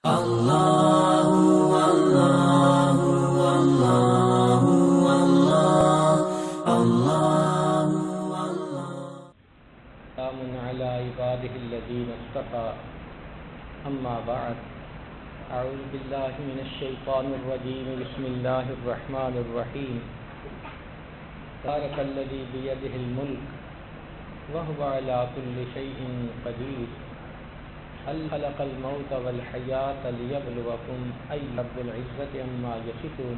سلام على عباده الذين اصطفى أما بعد أعوذ بالله من الشيطان الرجيم بسم الله الرحمن الرحيم تبارك الذي بيده الملك وهو على كل شيء قدير خلق الموت والحياة ليبلوكم أيكم رب العزة عما يصفون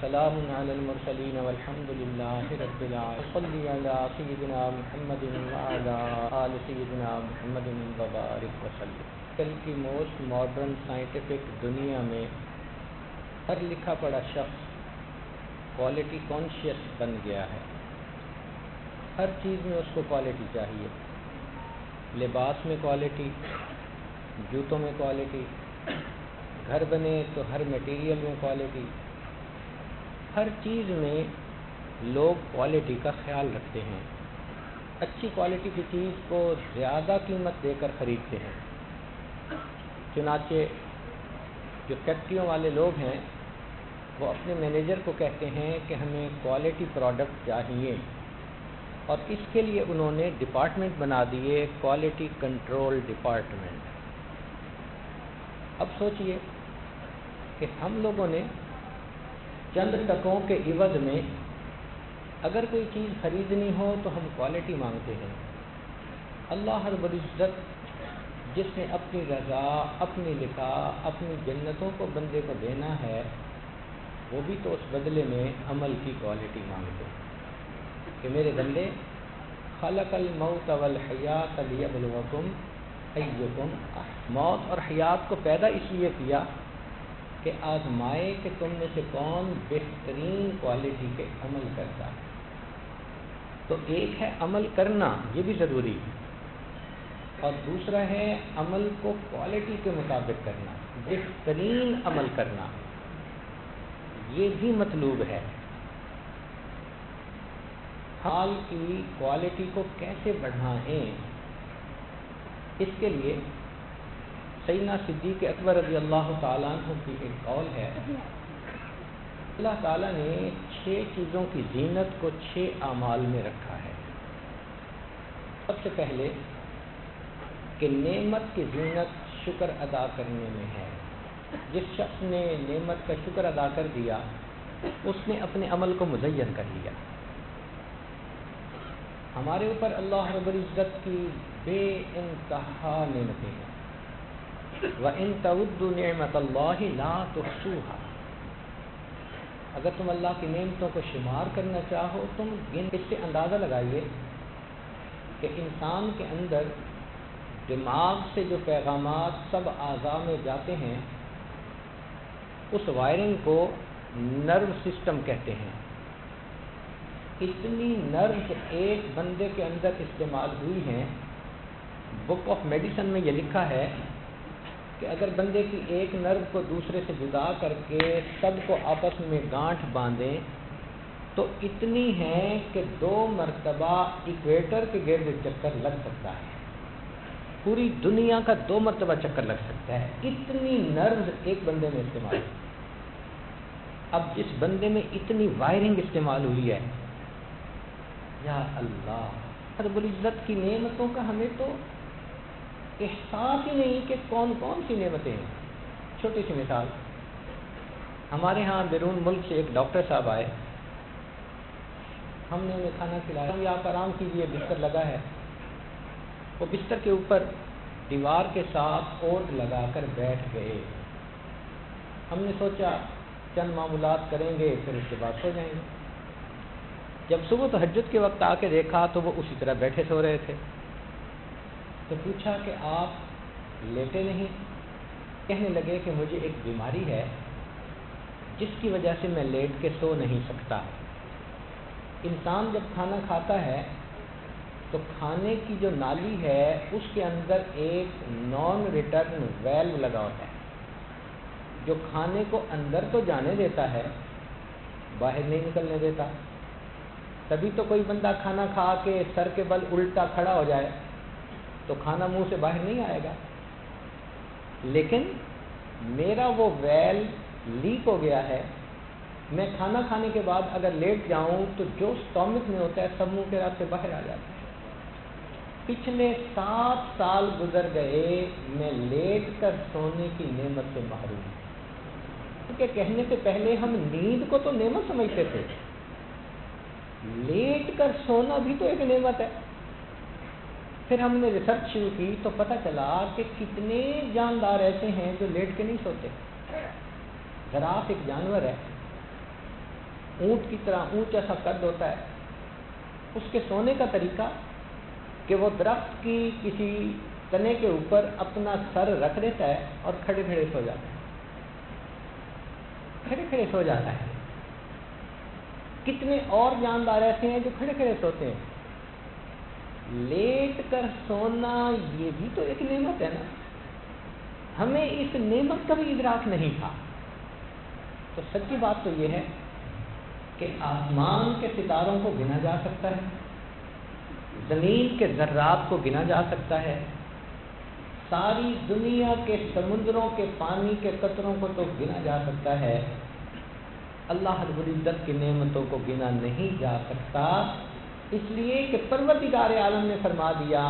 سلام على المرسلين والحمد لله رب العالمين صلی علی سیدنا محمد وعلى آل سیدنا محمد وبارک وسلم۔ کل کی موسٹ ماڈرن سائنٹیفک دنیا میں ہر لکھا پڑھا شخص کوالٹی کانشیس بن گیا ہے۔ ہر چیز میں اس کو کوالٹی چاہیے، لباس میں کوالٹی، جوتوں میں کوالٹی، گھر بنے تو ہر میٹیریل میں کوالٹی، ہر چیز میں لوگ کوالٹی کا خیال رکھتے ہیں۔ اچھی کوالٹی کی چیز کو زیادہ قیمت دے کر خریدتے ہیں۔ چنانچہ جو فیکٹریوں والے لوگ ہیں وہ اپنے مینیجر کو کہتے ہیں کہ ہمیں کوالٹی پروڈکٹ چاہیے، اور اس کے لیے انہوں نے ڈپارٹمنٹ بنا دیے، کوالٹی کنٹرول ڈپارٹمنٹ۔ اب سوچئے کہ ہم لوگوں نے چند ٹکوں کے عوض میں اگر کوئی چیز خریدنی ہو تو ہم کوالٹی مانگتے ہیں۔ اللہ رب العزت جس نے اپنی رضا، اپنی لقاء، اپنی جنتوں کو بندے کو دینا ہے، وہ بھی تو اس بدلے میں عمل کی کوالٹی مانگتے ہیں کہ میرے بندے خلق الموت والحیات لیبلوکم ایکم احسن، موت اور حیات کو پیدا اس لیے کیا کہ آزمائے کہ تم میں سے کون بہترین کوالٹی کے عمل کرتا ہے۔ تو ایک ہے عمل کرنا، یہ بھی ضروری ہے، اور دوسرا ہے عمل کو کوالٹی کے مطابق کرنا، بہترین عمل کرنا، یہ بھی مطلوب ہے۔ حال کی کوالٹی کو کیسے بڑھائیں، اس کے لیے سیدنا صدیق اکبر رضی اللہ تعالیٰ عنہ کی ایک قول ہے، اللہ تعالیٰ نے 6 چیزوں کی زینت کو 6 اعمال میں رکھا ہے۔ سب سے پہلے کہ نعمت کی زینت شکر ادا کرنے میں ہے۔ جس شخص نے نعمت کا شکر ادا کر دیا اس نے اپنے عمل کو مزین کر لیا۔ ہمارے اوپر اللہ رب العزت کی بے انتہا نعمتیں ہیں، وَإِن تَعُدُّوا نِعْمَتَ اللَّهِ لَا تُحْصُوهَا، اگر تم اللہ کی نعمتوں کو شمار کرنا چاہو تم اس سے اندازہ لگائیے کہ انسان کے اندر دماغ سے جو پیغامات سب اعضاء میں جاتے ہیں اس وائرنگ کو نرو سسٹم کہتے ہیں۔ اتنی نروز ایک بندے کے اندر استعمال ہوئی ہیں، بک آف میڈیسن میں یہ لکھا ہے کہ اگر بندے کی ایک نرو کو دوسرے سے جدا کر کے سب کو آپس میں گانٹھ باندھیں تو اتنی ہیں کہ 2 مرتبہ ایکویٹر کے گرد چکر لگ سکتا ہے، پوری دنیا کا 2 مرتبہ چکر لگ سکتا ہے، اتنی نروز ایک بندے میں استعمال ہے۔ اب جس بندے میں اتنی وائرنگ استعمال ہوئی ہے، یا اللہ رب العزت کی نعمتوں کا ہمیں تو احساس ہی نہیں کہ کون کون سی نعمتیں ہیں۔ چھوٹی سی مثال، ہمارے ہاں بیرون ملک سے ایک ڈاکٹر صاحب آئے، ہم نے انہیں کھانا کھلایا، آپ آرام کیجیے، بستر لگا ہے۔ وہ بستر کے اوپر دیوار کے ساتھ اوٹ لگا کر بیٹھ گئے۔ ہم نے سوچا چند معمولات کریں گے پھر اس کے بعد سو جائیں گے۔ جب صبح تہجد کے وقت آ کے دیکھا تو وہ اسی طرح بیٹھے سو رہے تھے، تو پوچھا کہ آپ لیٹے نہیں؟ کہنے لگے کہ مجھے ایک بیماری ہے جس کی وجہ سے میں لیٹ کے سو نہیں سکتا۔ انسان جب کھانا کھاتا ہے تو کھانے کی جو نالی ہے اس کے اندر ایک نان ریٹرن ویلو لگا ہوتا ہے جو کھانے کو اندر تو جانے دیتا ہے، باہر نہیں نکلنے دیتا۔ تبھی تو کوئی بندہ کھانا کھا کے سر کے بل الٹا کھڑا ہو جائے تو کھانا منہ سے باہر نہیں آئے گا۔ لیکن میرا وہ ویل لیک ہو گیا ہے، میں کھانا کھانے کے بعد اگر لیٹ جاؤں تو جو اسٹامک میں ہوتا ہے سب منہ کے راستے باہر آ جاتا ہے۔ پچھلے 7 سال گزر گئے میں لیٹ کر سونے کی نعمت سے محروم ہوں، کیونکہ کہنے سے پہلے ہم نیند کو تو نعمت سمجھتے تھے، لیٹ کر سونا بھی تو ایک نعمت ہے۔ پھر ہم نے ریسرچ شروع کی تو پتہ چلا کہ کتنے جاندار ایسے ہیں جو لیٹ کے نہیں سوتے۔ زراف ایک جانور ہے، اونٹ کی طرح اونچا سا قد ہوتا ہے، اس کے سونے کا طریقہ کہ وہ درخت کی کسی تنے کے اوپر اپنا سر رکھ دیتا ہے اور کھڑے کھڑے سو جاتا ہے، کھڑے کھڑے سو جاتا ہے۔ کتنے اور جاندار ایسے ہیں جو کھڑے کھڑے سوتے ہیں۔ لیٹ کر سونا یہ بھی تو ایک نعمت ہے نا، ہمیں اس نعمت کا بھی ادراک نہیں تھا۔ تو سچی بات تو یہ ہے کہ آسمان کے ستاروں کو گنا جا سکتا ہے، زمین کے ذرات کو گنا جا سکتا ہے، ساری دنیا کے سمندروں کے پانی کے قطروں کو تو گنا جا سکتا ہے، اللہ رب العزت کی نعمتوں کو گنا نہیں جا سکتا، اس لیے کہ پروردگار عالم نے فرما دیا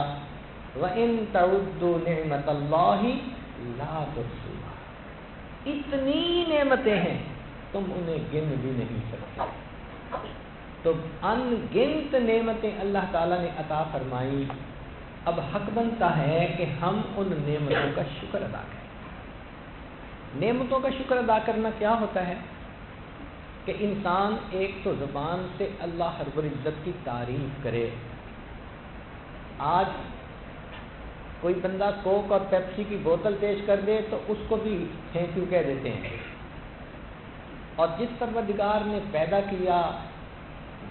وَإِن تَعُدُّوا نِعْمَةَ اللَّهِ لَا تُحْصُوهَا، اتنی نعمتیں ہیں تم انہیں گن بھی نہیں سکتے۔ تو ان گنت نعمتیں اللہ تعالیٰ نے عطا فرمائی، اب حق بنتا ہے کہ ہم ان نعمتوں کا شکر ادا کریں۔ نعمتوں کا شکر ادا کرنا کیا ہوتا ہے کہ انسان ایک تو زبان سے اللہ رب العزت کی تعریف کرے۔ آج کوئی بندہ کوک اور پیپسی کی بوتل پیش کر دے تو اس کو بھی تھینک یو کہہ دیتے ہیں، اور جس پروردگار نے پیدا کیا،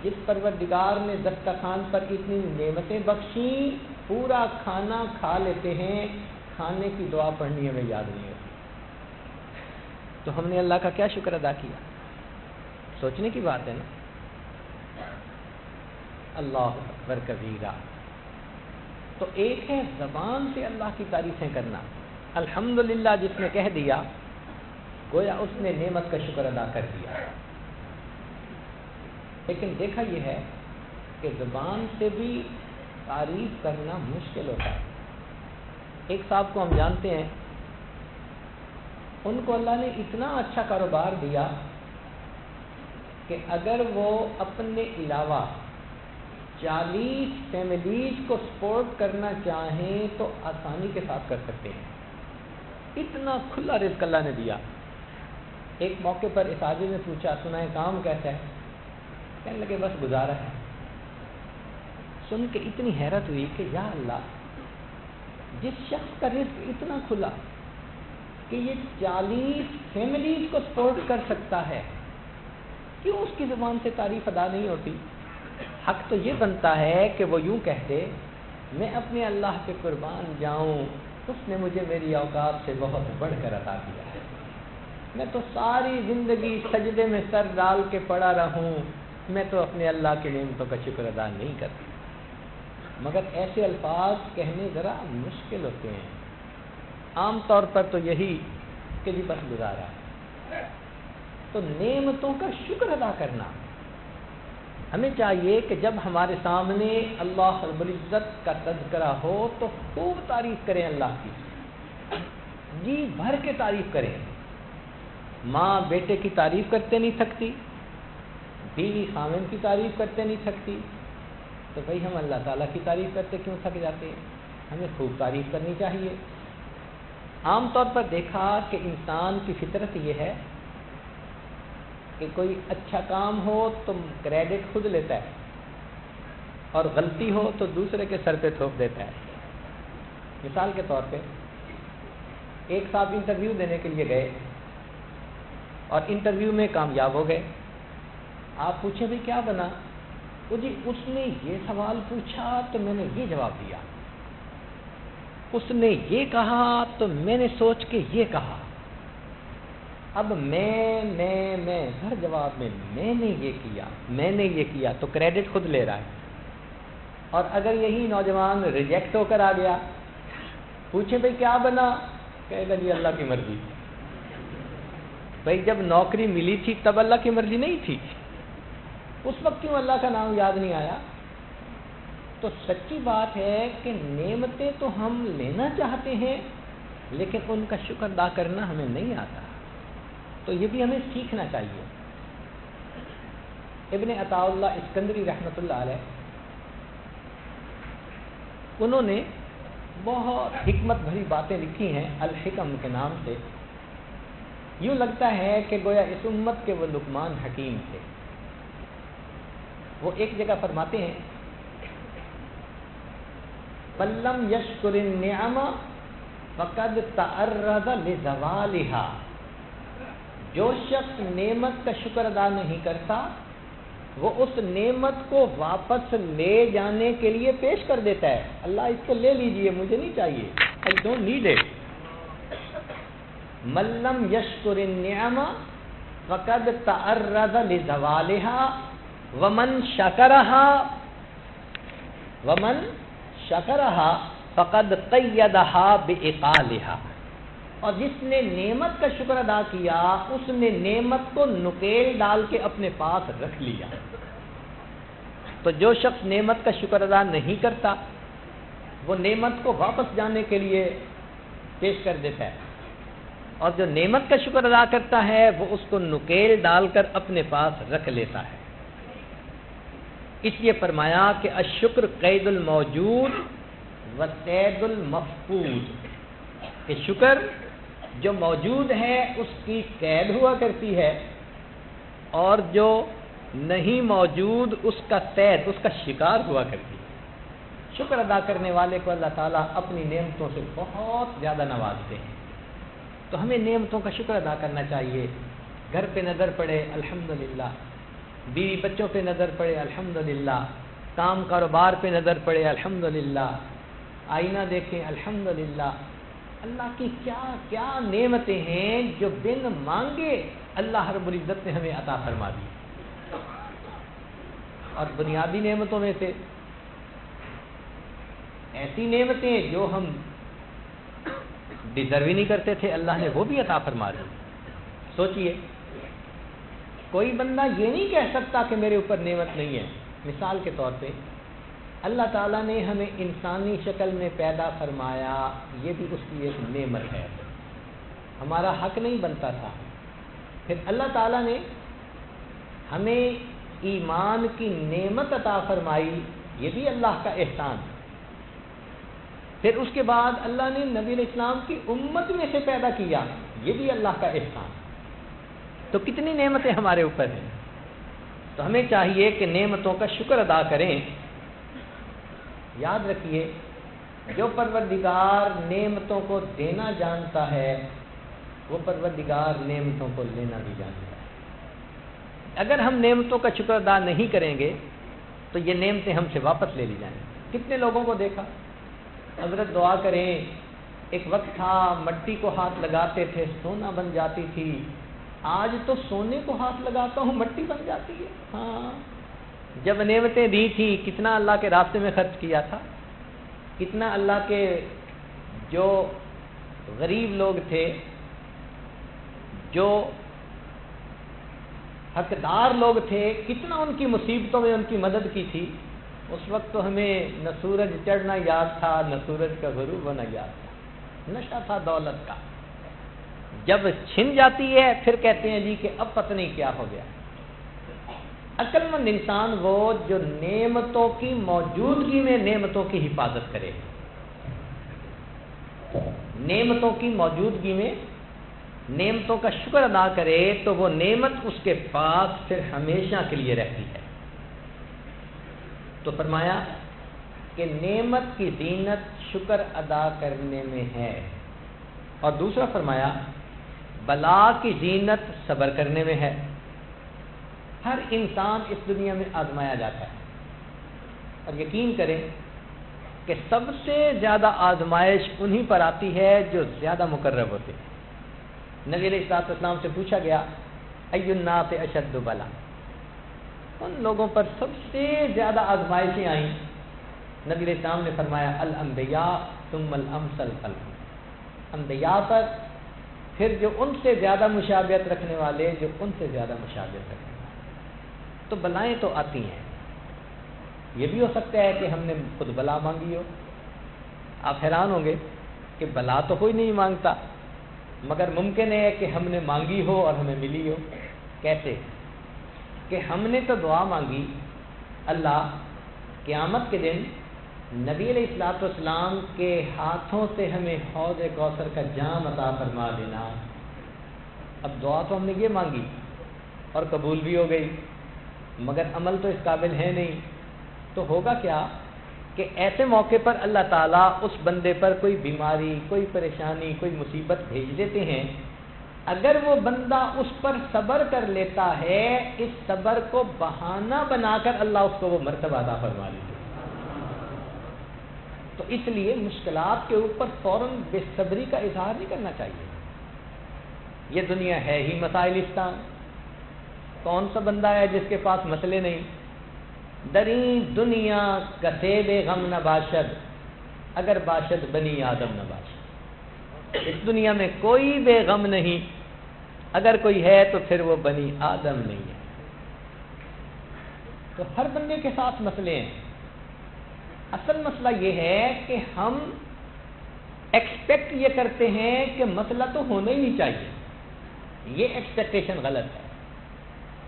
جس پروردگار نے دسترخوان پر اتنی نعمتیں بخشیں، پورا کھانا کھا لیتے ہیں، کھانے کی دعا پڑھنی ہمیں یاد نہیں ہوتی۔ تو ہم نے اللہ کا کیا شکر ادا کیا؟ سوچنے کی بات ہے نا۔ اللہ اکبر کبیرہ۔ تو ایک ہے زبان سے اللہ کی تعریفیں کرنا، الحمدللہ جس نے کہہ دیا گویا اس نے نعمت کا شکر ادا کر دیا۔ لیکن دیکھا یہ ہے کہ زبان سے بھی تعریف کرنا مشکل ہوتا ہے۔ ایک صاحب کو ہم جانتے ہیں، ان کو اللہ نے اتنا اچھا کاروبار دیا کہ اگر وہ اپنے علاوہ 40 فیملیز کو سپورٹ کرنا چاہیں تو آسانی کے ساتھ کر سکتے ہیں، اتنا کھلا رزق اللہ نے دیا۔ ایک موقع پر اس آدمی نے پوچھا سنا ہے کام کیسا ہے؟ کہنے لگے بس گزارا ہے۔ سن کے اتنی حیرت ہوئی کہ یا اللہ، جس شخص کا رزق اتنا کھلا کہ یہ 40 فیملیز کو سپورٹ کر سکتا ہے، کیوں اس کی زبان سے تعریف ادا نہیں ہوتی؟ حق تو یہ بنتا ہے کہ وہ یوں کہتے میں اپنے اللہ پہ قربان جاؤں، اس نے مجھے میری اوقات سے بہت بڑھ کر عطا کیا ہے، میں تو ساری زندگی سجدے میں سر ڈال کے پڑا رہوں، میں تو اپنے اللہ کی نعمتوں کا شکر ادا نہیں کرتا۔ مگر ایسے الفاظ کہنے ذرا مشکل ہوتے ہیں، عام طور پر تو یہی کہ جی بس گزارا ہے۔ تو نعمتوں کا شکر ادا کرنا، ہمیں چاہیے کہ جب ہمارے سامنے اللہ رب العزت کا تذکرہ ہو تو خوب تعریف کریں اللہ کی، جی بھر کے تعریف کریں۔ ماں بیٹے کی تعریف کرتے نہیں تھکتی، بیوی خاوند کی تعریف کرتے نہیں تھکتی، تو بھائی ہم اللہ تعالیٰ کی تعریف کرتے کیوں تھک جاتے ہیں؟ ہمیں خوب تعریف کرنی چاہیے۔ عام طور پر دیکھا کہ انسان کی فطرت یہ ہے کہ کوئی اچھا کام ہو تو کریڈٹ خود لیتا ہے، اور غلطی ہو تو دوسرے کے سر پہ تھوپ دیتا ہے۔ مثال کے طور پہ ایک صاحب انٹرویو دینے کے لیے گئے اور انٹرویو میں کامیاب ہو گئے۔ آپ پوچھیں بھی کیا بنا؟ وہ جی اس نے یہ سوال پوچھا تو میں نے یہ جواب دیا، اس نے یہ کہا تو میں نے سوچ کے یہ کہا، اب میں ہر جواب میں نے یہ کیا، میں نے یہ کیا، تو کریڈٹ خود لے رہا ہے۔ اور اگر یہی نوجوان ریجیکٹ ہو کر آ گیا، پوچھیں بھائی کیا بنا؟ کہے گا جی اللہ کی مرضی. بھائی جب نوکری ملی تھی تب اللہ کی مرضی نہیں تھی؟ اس وقت کیوں اللہ کا نام یاد نہیں آیا؟ تو سچی بات ہے کہ نعمتیں تو ہم لینا چاہتے ہیں لیکن ان کا شکر ادا کرنا ہمیں نہیں آتا. تو یہ بھی ہمیں سیکھنا چاہیے. ابن عطاء اللہ اسکندری رحمۃ اللہ علیہ انہوں نے بہت حکمت بھری باتیں لکھی ہیں الحکم کے نام سے. یوں لگتا ہے کہ گویا اس امت کے وہ لقمان حکیم تھے. وہ ایک جگہ فرماتے ہیں فَلَّمْ يَشْكُرِ النِّعَمَ فَقَدْ تَعَرَّضَ لِزَوَالِهَا. جو شخص نعمت کا شکر ادا نہیں کرتا وہ اس نعمت کو واپس لے جانے کے لیے پیش کر دیتا ہے. اللہ اس کو لے لیجئے، مجھے نہیں چاہیے، I don't need it. مَن لَّمْ يَشْكُرِ النِّعَمَ فَقَدْ تَعَرَّضَ لِزَوَالِهَا وَمَن شَكَرَهَا فَقَدْ قَيَّدَهَا بِإِقَالِهَا. اور جس نے نعمت کا شکر ادا کیا اس نے نعمت کو نکیل ڈال کے اپنے پاس رکھ لیا. تو جو شخص نعمت کا شکر ادا نہیں کرتا وہ نعمت کو واپس جانے کے لیے پیش کر دیتا ہے، اور جو نعمت کا شکر ادا کرتا ہے وہ اس کو نکیل ڈال کر اپنے پاس رکھ لیتا ہے. اس لیے فرمایا کہ الشکر قید الموجود و صید المفقود، کہ شکر جو موجود ہے اس کی قید ہوا کرتی ہے اور جو نہیں موجود اس کا صید، اس کا شکار ہوا کرتی ہے. شکر ادا کرنے والے کو اللہ تعالیٰ اپنی نعمتوں سے بہت زیادہ نوازتے ہیں. تو ہمیں نعمتوں کا شکر ادا کرنا چاہیے. گھر پہ نظر پڑے الحمدللہ، بیوی بچوں پہ نظر پڑے الحمدللہ، کام کاروبار پہ نظر پڑے الحمدللہ، آئینہ دیکھیں الحمدللہ. اللہ کی کیا کیا نعمتیں ہیں جو بن مانگے اللہ رب العزت نے ہمیں عطا فرما دی. اور بنیادی نعمتوں میں سے ایسی نعمتیں جو ہم ڈیزرو ہی نہیں کرتے تھے اللہ نے وہ بھی عطا فرما دی. سوچئے کوئی بندہ یہ نہیں کہہ سکتا کہ میرے اوپر نعمت نہیں ہے. مثال کے طور پہ اللہ تعالیٰ نے ہمیں انسانی شکل میں پیدا فرمایا، یہ بھی اس کی ایک نعمت ہے. ہمارا حق نہیں بنتا تھا. پھر اللہ تعالیٰ نے ہمیں ایمان کی نعمت عطا فرمائی، یہ بھی اللہ کا احسان. پھر اس کے بعد اللہ نے نبی علیہ السلام کی امت میں سے پیدا کیا، یہ بھی اللہ کا احسان. تو کتنی نعمتیں ہمارے اوپر ہیں. تو ہمیں چاہیے کہ نعمتوں کا شکر ادا کریں. یاد رکھیے جو پروردگار نعمتوں کو دینا جانتا ہے وہ پروردگار نعمتوں کو لینا بھی جانتا ہے. اگر ہم نعمتوں کا شکر ادا نہیں کریں گے تو یہ نعمتیں ہم سے واپس لے لی جائیں. کتنے لوگوں کو دیکھا، حضرت دعا کریں، ایک وقت تھا مٹی کو ہاتھ لگاتے تھے سونا بن جاتی تھی، آج تو سونے کو ہاتھ لگاتا ہوں مٹی بن جاتی ہے. ہاں، جب نعمتیں دی تھی کتنا اللہ کے راستے میں خرچ کیا تھا، کتنا اللہ کے جو غریب لوگ تھے، جو حقدار لوگ تھے، کتنا ان کی مصیبتوں میں ان کی مدد کی تھی. اس وقت تو ہمیں نہ سورج چڑھنا یاد تھا نہ سورج کا غروب ہونا یاد تھا. نشہ تھا دولت کا. جب چھن جاتی ہے پھر کہتے ہیں جی کہ اب پتہ نہیں کیا ہو گیا. عقل مند انسان وہ جو نعمتوں کی موجودگی میں نعمتوں کی حفاظت کرے. نعمتوں کی موجودگی میں نعمتوں کا شکر ادا کرے تو وہ نعمت اس کے پاس پھر ہمیشہ کے لیے رہتی ہے. تو فرمایا کہ نعمت کی زینت شکر ادا کرنے میں ہے. اور دوسرا فرمایا بلا کی زینت صبر کرنے میں ہے. ہر انسان اس دنیا میں آزمایا جاتا ہے، اور یقین کریں کہ سب سے زیادہ آزمائش انہی پر آتی ہے جو زیادہ مقرب ہوتے ہیں. نبی علیہ السلام سے پوچھا گیا ای الناس اشد بلا، ان لوگوں پر سب سے زیادہ آزمائشیں آئیں. نبی علیہ السلام نے فرمایا الانبیاء ثم الامثل فالامثل، انبیاء پر، پھر جو ان سے زیادہ مشابہت رکھنے والے، جو ان سے زیادہ مشابہت رکھنے والے۔ تو بلائیں تو آتی ہیں۔ یہ بھی ہو سکتا ہے کہ ہم نے خود بلا مانگی ہو۔ آپ حیران ہوں گے کہ بلا تو کوئی نہیں مانگتا، مگر ممکن ہے کہ ہم نے مانگی ہو اور ہمیں ملی ہو۔ کیسے؟ کہ ہم نے تو دعا مانگی، اللہ قیامت کے دن نبی علیہ الصلوۃ والسلام کے ہاتھوں سے ہمیں حوض کوثر کا جام عطا فرما دینا۔ اب دعا تو ہم نے یہ مانگی اور قبول بھی ہو گئی، مگر عمل تو اس قابل ہے نہیں، تو ہوگا کیا کہ ایسے موقع پر اللہ تعالیٰ اس بندے پر کوئی بیماری، کوئی پریشانی، کوئی مصیبت بھیج دیتے ہیں۔ اگر وہ بندہ اس پر صبر کر لیتا ہے، اس صبر کو بہانہ بنا کر اللہ اس کو وہ مرتبہ عطا فرما لیتے ہیں۔ تو اس لیے مشکلات کے اوپر فوراً بے صبری کا اظہار نہیں کرنا چاہیے۔ یہ دنیا ہے ہی مسائلستان، کون سا بندہ ہے جس کے پاس مسئلے نہیں؟ دریں دنیا کسیب غم نہ باشد، اگر باشد بنی آدم نہ باشد۔ اس دنیا میں کوئی بے غم نہیں، اگر کوئی ہے تو پھر وہ بنی آدم نہیں ہے۔ تو ہر بندے کے ساتھ مسئلے ہیں۔ اصل مسئلہ یہ ہے کہ ہم ایکسپیکٹ یہ کرتے ہیں کہ مسئلہ تو ہونا ہی نہیں چاہیے۔ یہ ایکسپیکٹیشن غلط ہے۔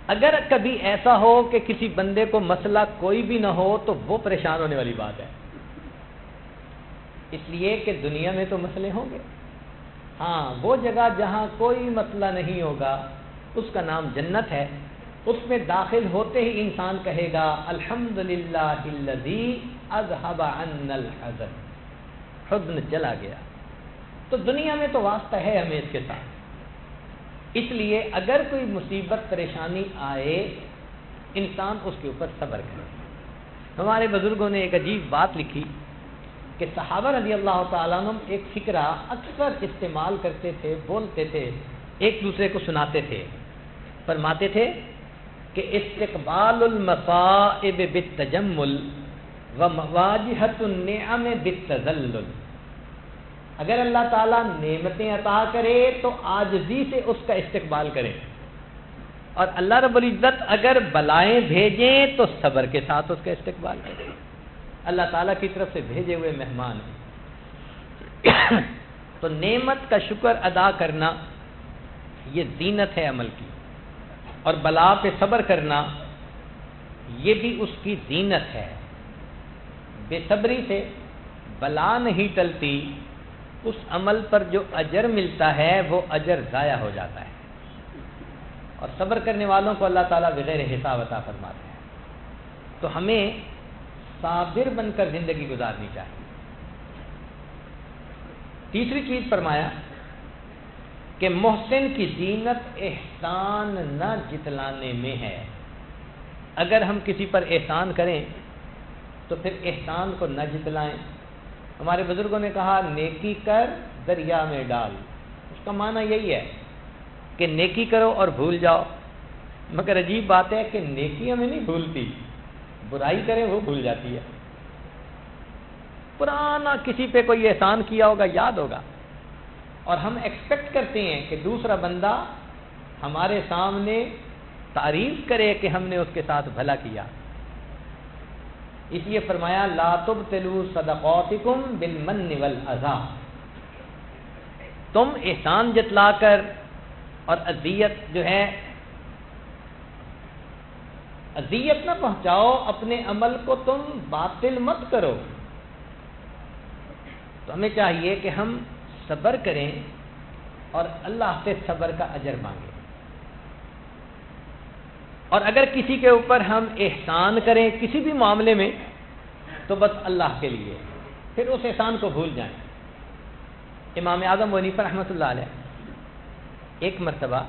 اگر کبھی ایسا ہو کہ کسی بندے کو مسئلہ کوئی بھی نہ ہو تو وہ پریشان ہونے والی بات ہے، اس لیے کہ دنیا میں تو مسئلے ہوں گے۔ ہاں، وہ جگہ جہاں کوئی مسئلہ نہیں ہوگا اس کا نام جنت ہے۔ اس میں داخل ہوتے ہی انسان کہے گا الحمدللہ الذی اذھب عنا الحزن، حزن چلا گیا۔ تو دنیا میں تو واسطہ ہے ہمیں اس کے ساتھ۔ اس لیے اگر کوئی مصیبت پریشانی آئے، انسان اس کے اوپر صبر کرے۔ ہمارے بزرگوں نے ایک عجیب بات لکھی کہ صحابہ رضی اللہ تعالیٰ عنہ ایک فقرہ اکثر استعمال کرتے تھے، بولتے تھے، ایک دوسرے کو سناتے تھے۔ فرماتے تھے کہ استقبال المصائب بالتجمل ومواجہۃ النعم بالتذلل۔ اگر اللہ تعالیٰ نعمتیں عطا کرے تو عاجزی سے اس کا استقبال کریں، اور اللہ رب العزت اگر بلائیں بھیجیں تو صبر کے ساتھ اس کا استقبال کریں۔ اللہ تعالیٰ کی طرف سے بھیجے ہوئے مہمان ہیں۔ تو نعمت کا شکر ادا کرنا یہ زینت ہے عمل کی، اور بلا پہ صبر کرنا یہ بھی اس کی زینت ہے۔ بے صبری سے بلا نہیں ٹلتی، اس عمل پر جو اجر ملتا ہے وہ اجر ضائع ہو جاتا ہے، اور صبر کرنے والوں کو اللہ تعالیٰ بغیر حساب عطا فرماتے ہیں۔ تو ہمیں صابر بن کر زندگی گزارنی چاہیے۔ تیسری چیز فرمایا کہ محسن کی زینت احسان نہ جتلانے میں ہے۔ اگر ہم کسی پر احسان کریں تو پھر احسان کو نہ جتلائیں۔ ہمارے بزرگوں نے کہا نیکی کر دریا میں ڈال۔ اس کا معنی یہی ہے کہ نیکی کرو اور بھول جاؤ، مگر عجیب بات ہے کہ نیکی ہمیں نہیں بھولتی، برائی کریں وہ بھول جاتی ہے۔ پرانا کسی پہ کوئی احسان کیا ہوگا، یاد ہوگا، اور ہم ایکسپیکٹ کرتے ہیں کہ دوسرا بندہ ہمارے سامنے تعریف کرے کہ ہم نے اس کے ساتھ بھلا کیا۔ اس لیے فرمایا لا تبطلوا صدقاتکم بالمن والاذی، تم احسان جتلا کر اور اذیت جو ہے اذیت نہ پہنچاؤ، اپنے عمل کو تم باطل مت کرو۔ تو ہمیں چاہیے کہ ہم صبر کریں اور اللہ سے صبر کا اجر مانگیں، اور اگر کسی کے اوپر ہم احسان کریں کسی بھی معاملے میں تو بس اللہ کے لیے، پھر اس احسان کو بھول جائیں۔ امام اعظم ابو حنیفہ رحمۃ اللہ علیہ ایک مرتبہ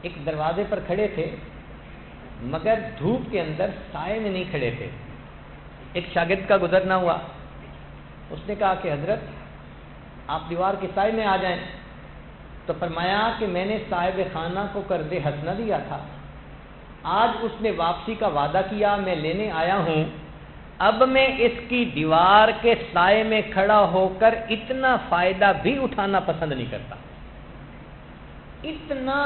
ایک دروازے پر کھڑے تھے، مگر دھوپ کے اندر سائے میں نہیں کھڑے تھے۔ ایک شاگرد کا گزرنا ہوا، اس نے کہا کہ حضرت آپ دیوار کے سائے میں آ جائیں، تو فرمایا کہ میں نے صاحب خانہ کو قرض حسنہ دیا تھا، آج اس نے واپسی کا وعدہ کیا، میں لینے آیا ہوں، اب میں اس کی دیوار کے سائے میں کھڑا ہو کر اتنا فائدہ بھی اٹھانا پسند نہیں کرتا. اتنا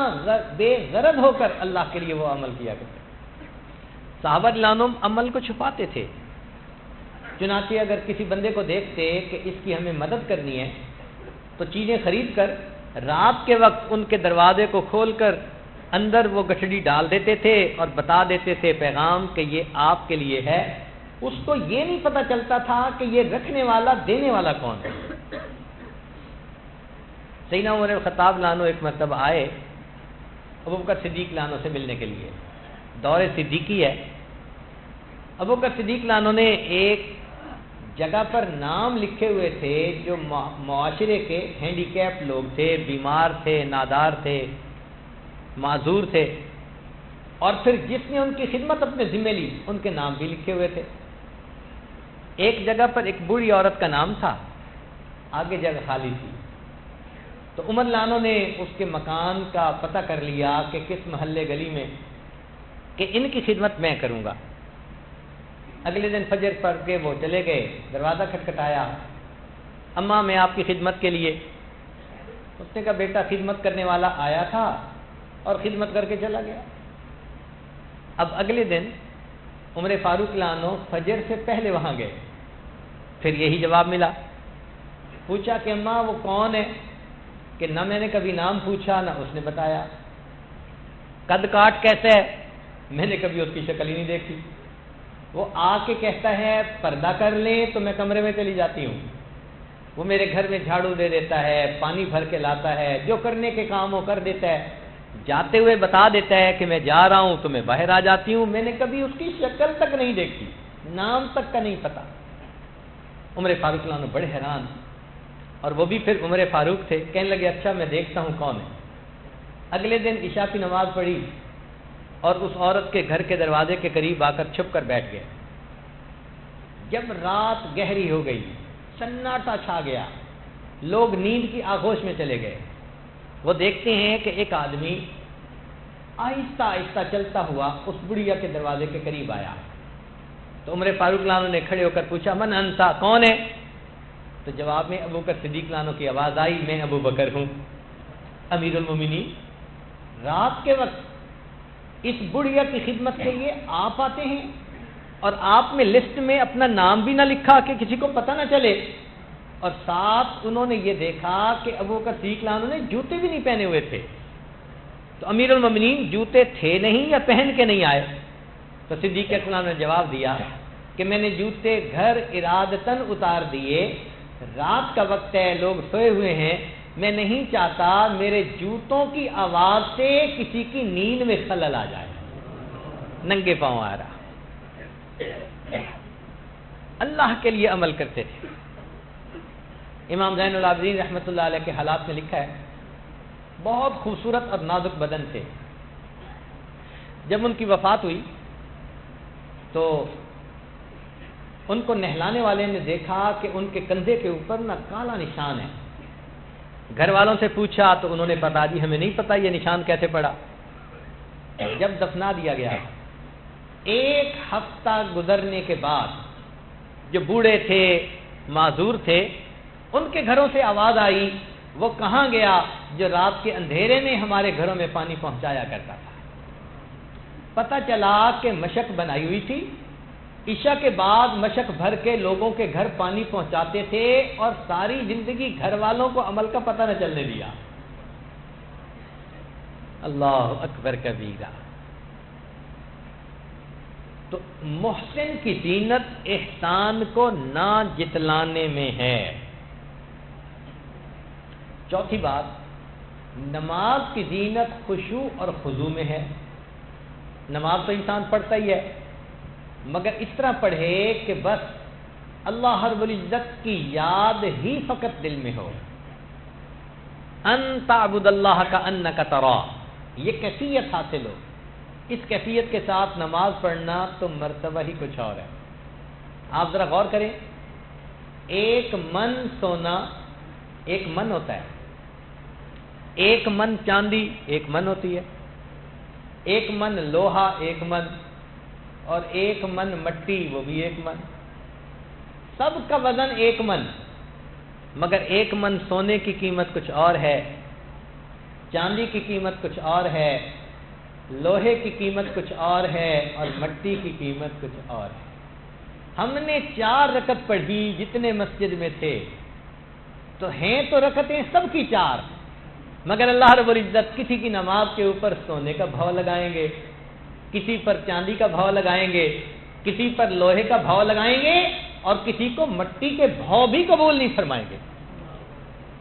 بے غرض ہو کر اللہ کے لیے وہ عمل کیا کرتے. صحابہ رضوان عمل کو چھپاتے تھے. چنانچہ اگر کسی بندے کو دیکھتے کہ اس کی ہمیں مدد کرنی ہے تو چیزیں خرید کر رات کے وقت ان کے دروازے کو کھول کر اندر وہ گٹھڑی ڈال دیتے تھے اور بتا دیتے تھے پیغام کہ یہ آپ کے لیے ہے. اس کو یہ نہیں پتہ چلتا تھا کہ یہ رکھنے والا دینے والا کون ہے. سیدنا عمر الخطاب لانو ایک مرتبہ آئے ابوبکر صدیق لانو سے ملنے کے لیے. دور صدیقی ہے. ابوبکر صدیق لانو نے ایک جگہ پر نام لکھے ہوئے تھے جو معاشرے کے ہینڈی کیپ لوگ تھے, بیمار تھے, نادار تھے, معذور تھے, اور پھر جس نے ان کی خدمت اپنے ذمہ لی ان کے نام بھی لکھے ہوئے تھے. ایک جگہ پر ایک بوڑھی عورت کا نام تھا, آگے جگہ خالی تھی. تو عمر لانو نے اس کے مکان کا پتہ کر لیا کہ کس محلے گلی میں کہ ان کی خدمت میں کروں گا. اگلے دن فجر پڑھ کے وہ چلے گئے, دروازہ کھٹکھٹایا, اماں میں آپ کی خدمت کے لیے. اس نے کہا بیٹا خدمت کرنے والا آیا تھا اور خدمت کر کے چلا گیا. اب اگلے دن عمر فاروق لانو فجر سے پہلے وہاں گئے, پھر یہی جواب ملا. پوچھا کہ اماں وہ کون ہے, کہ نہ میں نے کبھی نام پوچھا نہ اس نے بتایا. قد کاٹ کیسے ہے, میں نے کبھی اس کی شکل ہی نہیں دیکھی. وہ آ کے کہتا ہے پردہ کر لیں تو میں کمرے میں چلی جاتی ہوں. وہ میرے گھر میں جھاڑو دے دیتا ہے, پانی بھر کے لاتا ہے, جو کرنے کے کام وہ کر دیتا ہے. جاتے ہوئے بتا دیتا ہے کہ میں جا رہا ہوں تو میں باہر آ جاتی ہوں. میں نے کبھی اس کی شکل تک نہیں دیکھی, نام تک کا نہیں پتا. عمر فاروق لانو بڑے حیران, اور وہ بھی پھر عمر فاروق تھے. کہنے لگے اچھا میں دیکھتا ہوں کون ہے. اگلے دن عشاء کی نماز پڑھی اور اس عورت کے گھر کے دروازے کے قریب آ کر چھپ کر بیٹھ گئے. جب رات گہری ہو گئی, سناٹا چھا گیا, لوگ نیند کی آغوش میں چلے گئے. وہ دیکھتے ہیں کہ ایک آدمی آہستہ آہستہ چلتا ہوا اس بڑھیا کے دروازے کے قریب آیا. تو عمر فاروق لانو نے کھڑے ہو کر پوچھا من انتا, کون ہے؟ تو جواب میں ابوبکر صدیق لانو کی آواز آئی, میں ابو بکر ہوں امیر المومنین. رات کے وقت اس بڑھیا کی خدمت کے لیے آپ آتے ہیں اور آپ نے لسٹ میں اپنا نام بھی نہ لکھا کہ کسی کو پتہ نہ چلے. اور ساتھ انہوں نے یہ دیکھا کہ ابوبکر صدیق لانو نے جوتے بھی نہیں پہنے ہوئے تھے. تو امیر المومنین جوتے تھے نہیں یا پہن کے نہیں آئے؟ تو صدیق اکبر نے جواب دیا کہ میں نے جوتے گھر ارادتاً اتار دیے, رات کا وقت ہے, لوگ سوئے ہوئے ہیں, میں نہیں چاہتا میرے جوتوں کی آواز سے کسی کی نیند میں خلل آ جائے. ننگے پاؤں آ رہا. اللہ کے لیے عمل کرتے تھے. امام زین العابدین رحمۃ اللہ علیہ کے حالات میں لکھا ہے بہت خوبصورت اور نازک بدن تھے. جب ان کی وفات ہوئی تو ان کو نہلانے والے نے دیکھا کہ ان کے کندھے کے اوپر نہ کالا نشان ہے. گھر والوں سے پوچھا تو انہوں نے بتا دی ہمیں نہیں پتا یہ نشان کیسے پڑا. جب دفنا دیا گیا, ایک ہفتہ گزرنے کے بعد جو بوڑھے تھے, معذور تھے, ان کے گھروں سے آواز آئی وہ کہاں گیا جو رات کے اندھیرے میں ہمارے گھروں میں پانی پہنچایا کرتا تھا. پتہ چلا کہ مشک بنائی ہوئی تھی, عشاء کے بعد مشک بھر کے لوگوں کے گھر پانی پہنچاتے تھے اور ساری زندگی گھر والوں کو عمل کا پتہ نہ چلنے دیا. اللہ اکبر کبیرہ. تو محسن کی زینت احسان کو نہ جتلانے میں ہے. چوتھی بات, نماز کی زینت خشوع اور خضوع میں ہے. نماز تو انسان پڑھتا ہی ہے مگر اس طرح پڑھے کہ بس اللہ رب العزت کی یاد ہی فقط دل میں ہو. ان تعبد اللہ کانک تراہ, یہ کیفیت حاصل ہو. اس کیفیت کے ساتھ نماز پڑھنا تو مرتبہ ہی کچھ اور ہے. آپ ذرا غور کریں, ایک من سونا ایک من ہوتا ہے, ایک من چاندی ایک من ہوتی ہے, ایک من لوہا ایک من, اور ایک من مٹی وہ بھی ایک من. سب کا وزن 1 من، مگر 1 من سونے کی قیمت کچھ اور ہے، چاندی کی قیمت کچھ اور ہے، لوہے کی قیمت کچھ اور ہے، اور مٹی کی قیمت کچھ اور ہے۔ ہم نے 4 رکعت پڑھی جتنے مسجد میں تھے، تو ہیں تو رکعتیں سب کی 4، مگر اللہ رب العزت کسی کی نماز کے اوپر سونے کا بھاؤ لگائیں گے، کسی پر چاندی کا بھاؤ لگائیں گے، کسی پر لوہے کا بھاؤ لگائیں گے، اور کسی کو مٹی کے بھاؤ بھی قبول نہیں فرمائیں گے۔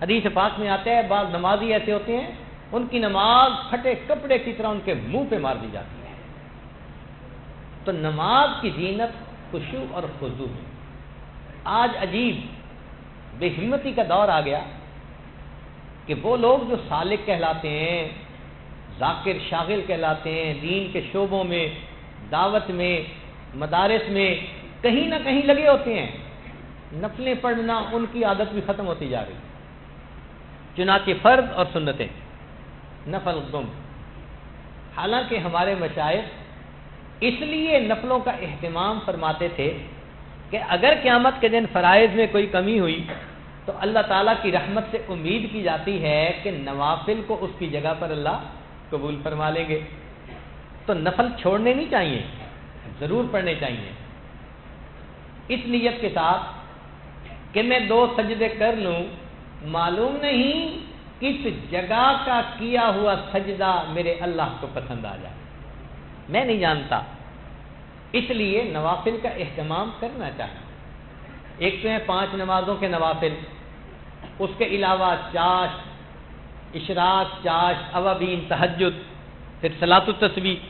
حدیث پاک میں آتا ہے بعض نمازی ایسے ہوتے ہیں ان کی نماز پھٹے کپڑے کی طرح ان کے منہ پہ مار دی جاتی ہے۔ تو نماز کی زینت خشوع اور خضوع ہے۔ آج عجیب بے ہمتی کا دور آ گیا کہ وہ لوگ جو سالک کہلاتے ہیں، ذاکر شاغل کہلاتے ہیں، دین کے شعبوں میں، دعوت میں، مدارس میں کہیں نہ کہیں لگے ہوتے ہیں، نفلیں پڑھنا ان کی عادت بھی ختم ہوتی جا رہی، چنانچہ فرض اور سنتیں نفل گم۔ حالانکہ ہمارے مشائخ اس لیے نفلوں کا اہتمام فرماتے تھے کہ اگر قیامت کے دن فرائض میں کوئی کمی ہوئی تو اللہ تعالیٰ کی رحمت سے امید کی جاتی ہے کہ نوافل کو اس کی جگہ پر اللہ قبول فرما لیں گے۔ تو نفل چھوڑنے نہیں چاہیے، ضرور پڑھنے چاہیے، اس نیت کے ساتھ کہ میں 2 سجدے کر لوں، معلوم نہیں کس جگہ کا کیا ہوا سجدہ میرے اللہ کو پسند آ جائے، میں نہیں جانتا، اس لیے نوافل کا اہتمام کرنا چاہیے۔ ایک تو ہیں 5 نمازوں کے نوافل، اس کے علاوہ چاش، اشراق، چاش، اوابین، تہجد، پھر صلاۃ التسبیح۔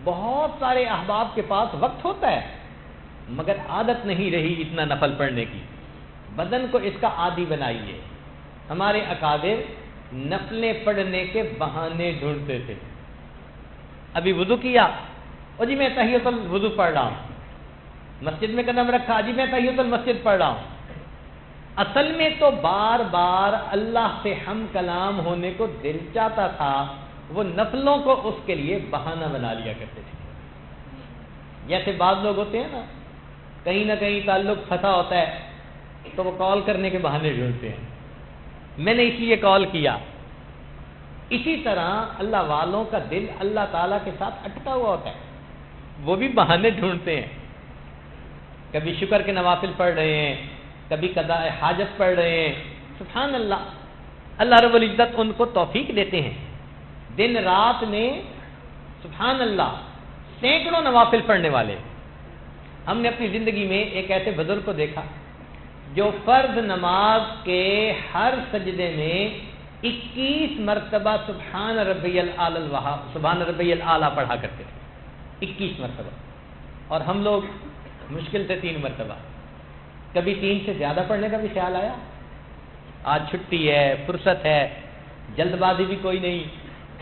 بہت سارے احباب کے پاس وقت ہوتا ہے مگر عادت نہیں رہی اتنا نفل پڑھنے کی، بدن کو اس کا عادی بنائیے۔ ہمارے اکابر نفلیں پڑھنے کے بہانے ڈھونڈتے تھے۔ ابھی وضو کیا، اور جی میں تحیۃ الوضو پڑھ رہا ہوں، مسجد میں قدم رکھا، جی میں تحیۃ المسجد پڑھ رہا ہوں۔ اصل میں تو بار بار اللہ سے ہم کلام ہونے کو دل چاہتا تھا، وہ نفلوں کو اس کے لیے بہانہ بنا لیا کرتے تھے۔ جیسے بعض لوگ ہوتے ہیں نا، کہیں نہ کہیں تعلق پھنسا ہوتا ہے تو وہ کال کرنے کے بہانے ڈھونڈتے ہیں، میں نے اس لیے کال کیا۔ اسی طرح اللہ والوں کا دل اللہ تعالیٰ کے ساتھ اٹکا ہوا ہوتا ہے، وہ بھی بہانے ڈھونڈتے ہیں، کبھی شکر کے نوافل پڑھ رہے ہیں، کبھی قضاء حاجت پڑھ رہے ہیں۔ سبحان اللہ، اللہ رب العزت ان کو توفیق دیتے ہیں، دن رات میں سبحان اللہ سینکڑوں نوافل پڑھنے والے۔ ہم نے اپنی زندگی میں ایک ایسے بزرگ کو دیکھا جو فرض نماز کے ہر سجدے میں 21 مرتبہ سبحان ربی الاعلیٰ پڑھا کرتے تھے، 21 مرتبہ، اور ہم لوگ مشکل سے 3 مرتبہ۔ کبھی 3 سے زیادہ پڑھنے کا بھی خیال آیا، آج چھٹی ہے، فرصت ہے، جلد بازی بھی کوئی نہیں،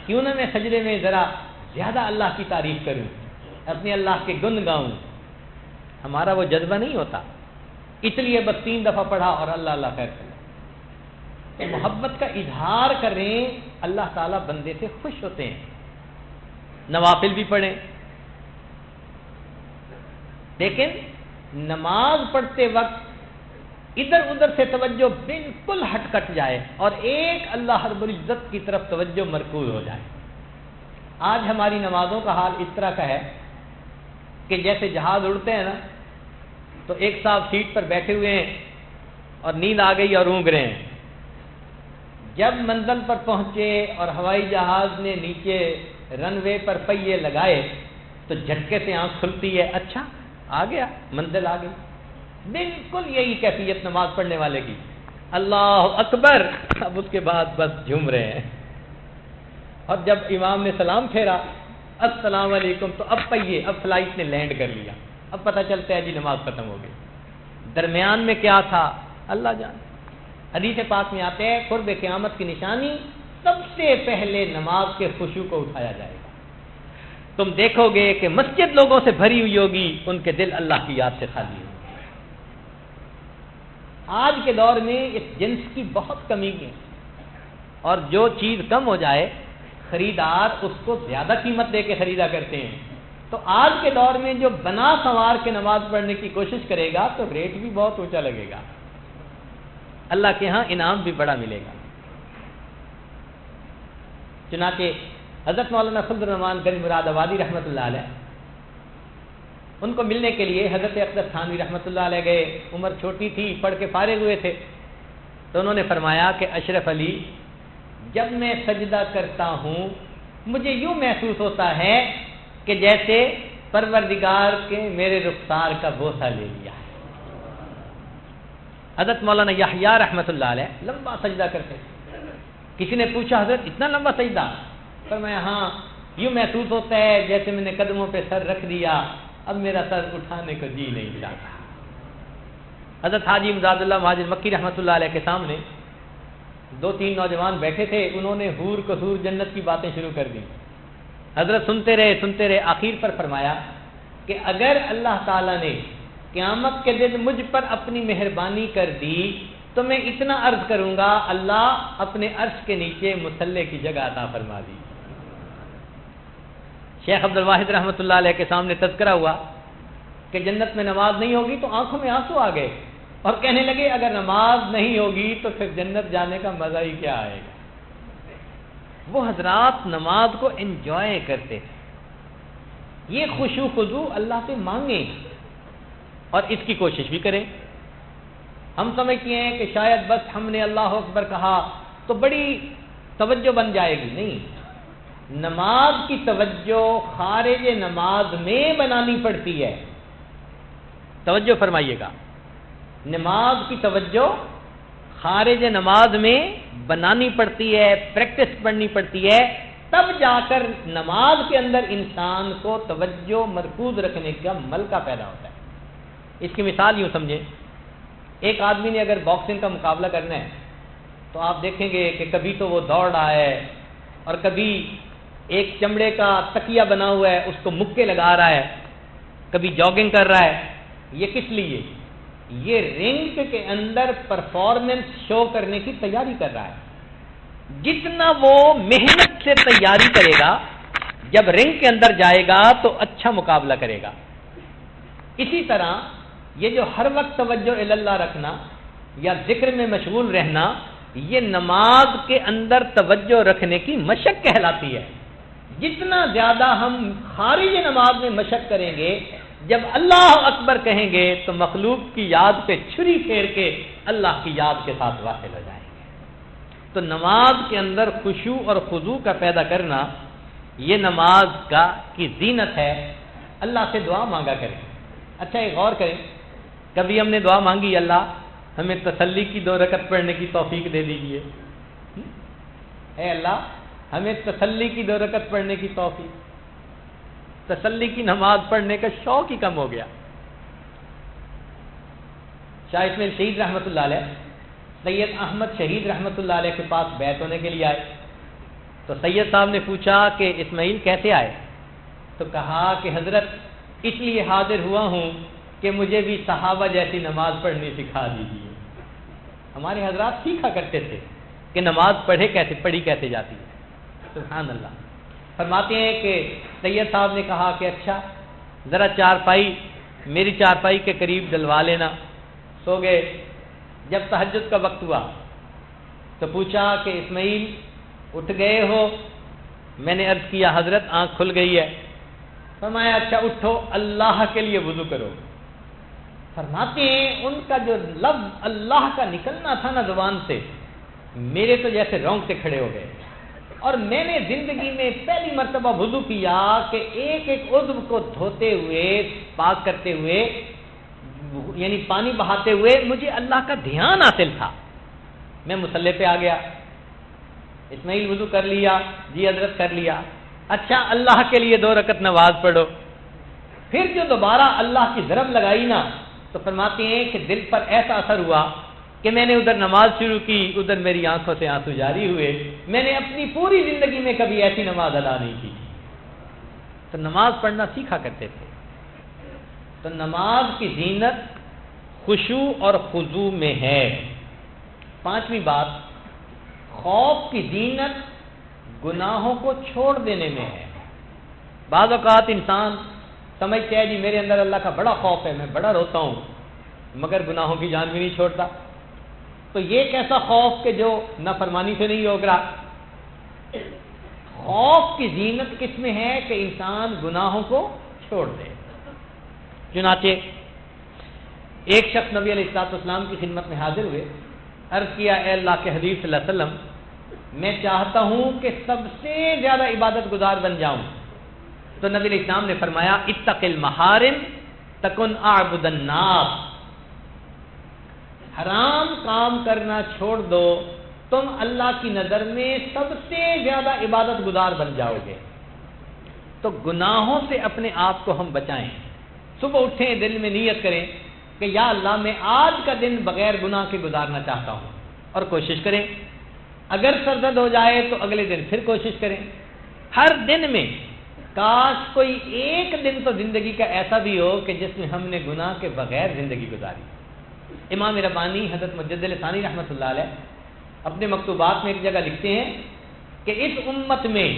کیوں نہ میں سجدے میں ذرا زیادہ اللہ کی تعریف کروں، اپنے اللہ کے گن گاؤں۔ ہمارا وہ جذبہ نہیں ہوتا، اس لیے بس 3 دفعہ پڑھا اور اللہ اللہ خیر کرے۔ محبت کا اظہار کریں، اللہ تعالیٰ بندے سے خوش ہوتے ہیں۔ نوافل بھی پڑھیں، لیکن نماز پڑھتے وقت ادھر ادھر سے توجہ بالکل ہٹ کٹ جائے اور ایک اللہ رب العزت کی طرف توجہ مرکوز ہو جائے۔ آج ہماری نمازوں کا حال اس طرح کا ہے کہ جیسے جہاز اڑتے ہیں نا، تو ایک صاحب سیٹ پر بیٹھے ہوئے ہیں اور نیند آ گئی اور اونگ رہے ہیں، جب منزل پر پہنچے اور ہوائی جہاز نے نیچے رن وے پر پہیے لگائے تو جھٹکے سے آنکھ کھلتی ہے، اچھا آ گیا، منزل آ گئی۔ بالکل یہی کیفیت نماز پڑھنے والے کی، اللہ اکبر، اب اس کے بعد بس جھوم رہے ہیں، اور جب امام نے سلام پھیرا السلام علیکم تو اب پہیے، اب فلائٹ نے لینڈ کر لیا، اب پتہ چلتا ہے جی نماز ختم ہو گئی، درمیان میں کیا تھا اللہ جانے۔ حدیث پاک میں آتے ہیں قرب قیامت کی نشانی سب سے پہلے نماز کے خشوع کو اٹھایا جائے گا۔ تم دیکھو گے کہ مسجد لوگوں سے بھری ہوئی ہوگی، ان کے دل اللہ کی یاد سے خالی ہوں گے۔ آج کے دور میں اس جنس کی بہت کمی ہے، اور جو چیز کم ہو جائے خریدار اس کو زیادہ قیمت دے کے خریدا کرتے ہیں، تو آج کے دور میں جو بنا سنوار کے نماز پڑھنے کی کوشش کرے گا تو ریٹ بھی بہت اونچا لگے گا، اللہ کے ہاں انعام بھی بڑا ملے گا۔ چنانچہ حضرت مولانا فضل الرحمان گنج مراد آبادی رحمۃ اللہ علیہ، ان کو ملنے کے لیے حضرت اقدس تھانوی رحمۃ اللہ علیہ گئے۔ عمر چھوٹی تھی، پڑھ کے فارغ ہوئے تھے، تو انہوں نے فرمایا کہ اشرف علی، جب میں سجدہ کرتا ہوں مجھے یوں محسوس ہوتا ہے کہ جیسے پروردگار کے میرے رخسار کا بوسہ لے لیا ہے۔ حضرت مولانا یحییٰ رحمۃ اللہ علیہ لمبا سجدہ کرتے تھے۔ کسی نے پوچھا حضرت اتنا لمبا سجدہ؟ فرمایا ہاں، یوں محسوس ہوتا ہے جیسے میں نے قدموں پہ سر رکھ دیا، اب میرا سر اٹھانے کو جی نہیں چاہتا۔ حضرت حاجی امداد اللہ مہاجر مکی رحمۃ اللہ علیہ کے سامنے 2-3 نوجوان بیٹھے تھے، انہوں نے حور قصور جنت کی باتیں شروع کر دی۔ حضرت سنتے رہے، آخر پر فرمایا کہ اگر اللہ تعالیٰ نے قیامت کے دن مجھ پر اپنی مہربانی کر دی تو میں اتنا عرض کروں گا، اللہ اپنے عرش کے نیچے مصلی کی جگہ عطا فرما دی۔ شیخ عبد الواحد رحمۃ اللہ علیہ کے سامنے تذکرہ ہوا کہ جنت میں نماز نہیں ہوگی تو آنکھوں میں آنسو آ گئے اور کہنے لگے اگر نماز نہیں ہوگی تو پھر جنت جانے کا مزہ ہی کیا آئے گا۔ وہ حضرات نماز کو انجوائے کرتے تھے۔ یہ خشوع خضوع اللہ سے مانگیں اور اس کی کوشش بھی کریں۔ ہم سمجھتے ہیں کہ شاید بس ہم نے اللہ اکبر کہا تو بڑی توجہ بن جائے گی، نہیں، نماز کی توجہ خارج نماز میں بنانی پڑتی ہے۔ توجہ فرمائیے گا، نماز کی توجہ خارج نماز میں بنانی پڑتی ہے، پریکٹس پڑھنی پڑتی ہے، تب جا کر نماز کے اندر انسان کو توجہ مرکوز رکھنے کا ملکہ پیدا ہوتا ہے۔ اس کی مثال یوں سمجھیں، ایک آدمی نے اگر باکسنگ کا مقابلہ کرنا ہے تو آپ دیکھیں گے کہ کبھی تو وہ دوڑ رہا ہے اور کبھی ایک چمڑے کا تکیہ بنا ہوا ہے اس کو مکے لگا رہا ہے، کبھی جاگنگ کر رہا ہے۔ یہ کس لیے؟ یہ رنگ کے اندر پرفارمنس شو کرنے کی تیاری کر رہا ہے۔ جتنا وہ محنت سے تیاری کرے گا، جب رنگ کے اندر جائے گا تو اچھا مقابلہ کرے گا۔ اسی طرح یہ جو ہر وقت توجہ اللہ رکھنا یا ذکر میں مشغول رہنا، یہ نماز کے اندر توجہ رکھنے کی مشق کہلاتی ہے۔ جتنا زیادہ ہم خارج نماز میں مشق کریں گے، جب اللہ اکبر کہیں گے تو مخلوق کی یاد پہ چھری پھیر کے اللہ کی یاد کے ساتھ واصل ہو جائیں گے۔ تو نماز کے اندر خشوع اور خضوع کا پیدا کرنا یہ نماز کی زینت ہے۔ اللہ سے دعا مانگا کریں۔ اچھا ایک غور کریں، کبھی ہم نے دعا مانگی اللہ ہمیں تسلی کی 2 رکعت پڑھنے کی توفیق دے دیجیے، اے اللہ ہمیں تسلی کی 2 رکعت پڑھنے کی توفیق؟ تسلی کی نماز پڑھنے کا شوق ہی کم ہو گیا۔ شاہ اسماعیل شہید رحمۃ اللہ علیہ سید احمد شہید رحمۃ اللہ علیہ کے پاس بیعت ہونے کے لیے آئے تو سید صاحب نے پوچھا کہ اسماعیل کیسے آئے؟ تو کہا کہ حضرت اس لیے حاضر ہوا ہوں کہ مجھے بھی صحابہ جیسی نماز پڑھنی سکھا دیجیے۔ ہمارے حضرات سیکھا کرتے تھے کہ نماز پڑھی کیسے جاتی ہے۔ سبحان اللہ۔ فرماتے ہیں کہ سید صاحب نے کہا کہ اچھا ذرا میری چارپائی کے قریب ڈلوا لینا۔ سو گئے۔ جب تہجد کا وقت ہوا تو پوچھا کہ اسماعیل اٹھ گئے ہو؟ میں نے عرض کیا حضرت آنکھ کھل گئی ہے۔ فرمایا اچھا اٹھو، اللہ کے لیے وضو کرو۔ فرماتے ہیں ان کا جو لفظ اللہ کا نکلنا تھا نا زبان سے، میرے تو جیسے رونگٹے کھڑے ہو گئے، اور میں نے زندگی میں پہلی مرتبہ وضو کیا کہ ایک ایک عضو کو دھوتے ہوئے، پاک کرتے ہوئے، یعنی پانی بہاتے ہوئے مجھے اللہ کا دھیان حاصل تھا۔ میں مصلی پہ آ گیا، اسماعیل وضو کر لیا؟ جی حضرت کر لیا۔ اچھا اللہ کے لیے 2 رکعت نماز پڑھو۔ پھر جو دوبارہ اللہ کی ضرب لگائی نا تو فرماتے ہیں کہ دل پر ایسا اثر ہوا کہ میں نے ادھر نماز شروع کی، ادھر میری آنکھوں سے آنسو جاری ہوئے۔ میں نے اپنی پوری زندگی میں کبھی ایسی نماز ادا نہیں کی۔ تو نماز پڑھنا سیکھا کرتے تھے۔ تو نماز کی زینت خشوع اور خضوع میں ہے۔ 5ویں بات، خوف کی زینت گناہوں کو چھوڑ دینے میں ہے۔ بعض اوقات انسان سمجھتے ہیں جی میرے اندر اللہ کا بڑا خوف ہے، میں بڑا روتا ہوں مگر گناہوں کی جان بھی نہیں چھوڑتا. تو یہ کیسا خوف کہ جو نافرمانی سے نہیں روک رہا. خوف کی زینت کس میں ہے کہ انسان گناہوں کو چھوڑ دے. چنانچہ ایک شخص نبی علیہ الصلوۃ والسلام کی خدمت میں حاضر ہوئے، عرض کیا اے اللہ کے حبیب صلی اللہ علیہ وسلم، میں چاہتا ہوں کہ سب سے زیادہ عبادت گزار بن جاؤں. تو نبی علیہ السلام نے فرمایا اتق المحارم تکن اعبد الناس، حرام کام کرنا چھوڑ دو، تم اللہ کی نظر میں سب سے زیادہ عبادت گزار بن جاؤ گے. تو گناہوں سے اپنے آپ کو ہم بچائیں. صبح اٹھیں، دل میں نیت کریں کہ یا اللہ میں آج کا دن بغیر گناہ کے گزارنا چاہتا ہوں، اور کوشش کریں. اگر سرزد ہو جائے تو اگلے دن پھر کوشش کریں. ہر دن میں کاش کوئی ایک دن تو زندگی کا ایسا بھی ہو کہ جس میں ہم نے گناہ کے بغیر زندگی گزاری. امام ربانی حضرت مجدد ثانی رحمۃ اللہ علیہ اپنے مکتوبات میں ایک جگہ لکھتے ہیں کہ اس امت میں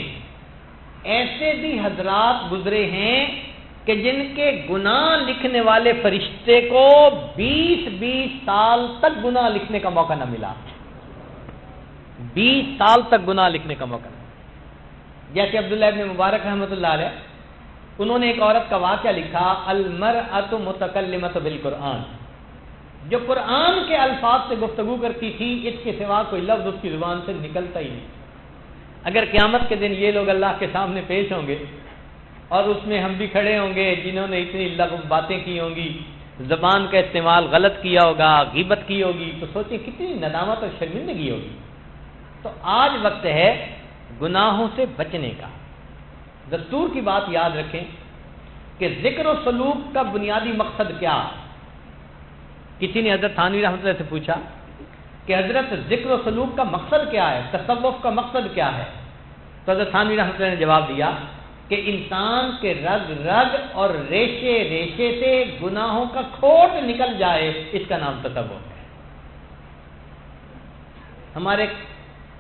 ایسے بھی حضرات گزرے ہیں کہ جن کے گناہ لکھنے والے فرشتے کو 20 سال تک گناہ لکھنے کا موقع نہ ملا. 20 سال تک گناہ لکھنے کا موقع نہ. جیسے عبداللہ ابن مبارک رحمۃ اللہ علیہ، انہوں نے ایک عورت کا واقعہ لکھا، المرأۃ متکلمۃ بالقرآن، جو قرآن کے الفاظ سے گفتگو کرتی تھی، اس کے سوا کوئی لفظ اس کی زبان سے نکلتا ہی نہیں. اگر قیامت کے دن یہ لوگ اللہ کے سامنے پیش ہوں گے اور اس میں ہم بھی کھڑے ہوں گے جنہوں نے اتنی لغو باتیں کی ہوں گی، زبان کا استعمال غلط کیا ہوگا، غیبت کی ہوگی، تو سوچیں کتنی ندامت اور شرمندگی ہوگی. تو آج وقت ہے گناہوں سے بچنے کا. دستور کی بات یاد رکھیں کہ ذکر و سلوک کا بنیادی مقصد کیا. کسی نے حضرت تھانوی رحمۃ اللہ سے پوچھا کہ حضرت ذکر و سلوک کا مقصد کیا ہے، تصوف کا مقصد کیا ہے؟ تو حضرت تھانوی رحمۃ اللہ نے جواب دیا کہ انسان کے رگ رگ اور ریشے ریشے سے گناہوں کا کھوٹ نکل جائے، اس کا نام تصوف ہے. ہمارے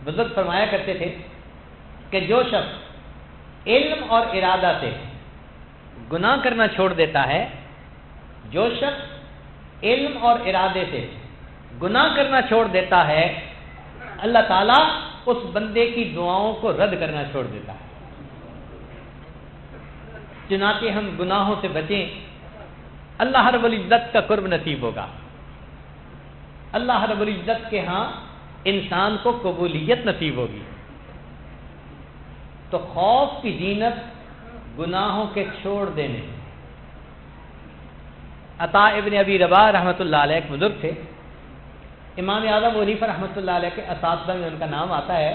بزرگ فرمایا کرتے تھے کہ جو شخص علم اور ارادہ سے گناہ کرنا چھوڑ دیتا ہے، جو شخص علم اور ارادے سے گناہ کرنا چھوڑ دیتا ہے، اللہ تعالیٰ اس بندے کی دعاؤں کو رد کرنا چھوڑ دیتا ہے. چنانچہ ہم گناہوں سے بچیں، اللہ رب العزت کا قرب نصیب ہوگا. اللہ رب العزت کے ہاں انسان کو قبولیت نصیب ہوگی. تو خوف کی زینت گناہوں کے چھوڑ دینے. عطا ابن ابی رباح رحمۃ اللہ علیہ ایک بزرگ تھے، امام اعظم ابو حنیفہ رحمۃ اللہ علیہ کے اساتذہ میں ان کا نام آتا ہے،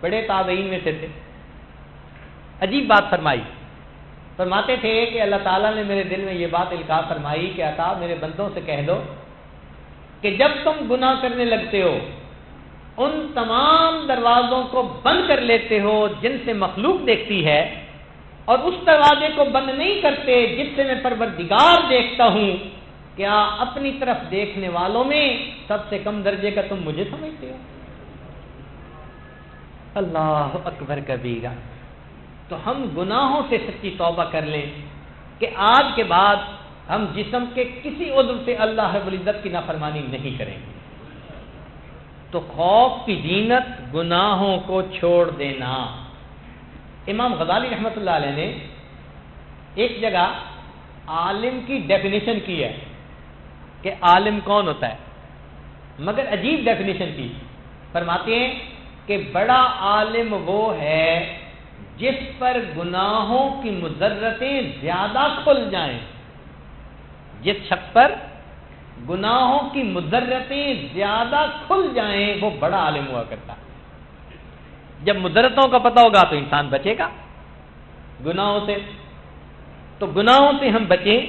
بڑے تابعین میں سے تھے. عجیب بات فرماتے تھے کہ اللہ تعالیٰ نے میرے دل میں یہ بات القاء فرمائی کہ عطا میرے بندوں سے کہہ دو کہ جب تم گناہ کرنے لگتے ہو ان تمام دروازوں کو بند کر لیتے ہو جن سے مخلوق دیکھتی ہے، اور اس دروازے کو بند نہیں کرتے جس سے میں پروردگار دیکھتا ہوں. کیا اپنی طرف دیکھنے والوں میں سب سے کم درجے کا تم مجھے سمجھتے ہو؟ اللہ اکبر کبیرہ. تو ہم گناہوں سے سچی توبہ کر لیں کہ آج کے بعد ہم جسم کے کسی عضو سے اللہ رب العزت کی نافرمانی نہیں کریں گے. تو خوف کی زینت گناہوں کو چھوڑ دینا. امام غزالی رحمۃ اللہ علیہ نے ایک جگہ عالم کی ڈیفینیشن کی ہے کہ عالم کون ہوتا ہے، مگر عجیب ڈیفینیشن کی. فرماتے ہیں کہ بڑا عالم وہ ہے جس پر گناہوں کی مضرتیں زیادہ کھل جائیں. جس شخص پر گناہوں کی مضرتیں زیادہ کھل جائیں وہ بڑا عالم ہوا کرتا. جب مضرتوں کا پتہ ہوگا تو انسان بچے گا گناہوں سے. تو گناہوں سے ہم بچیں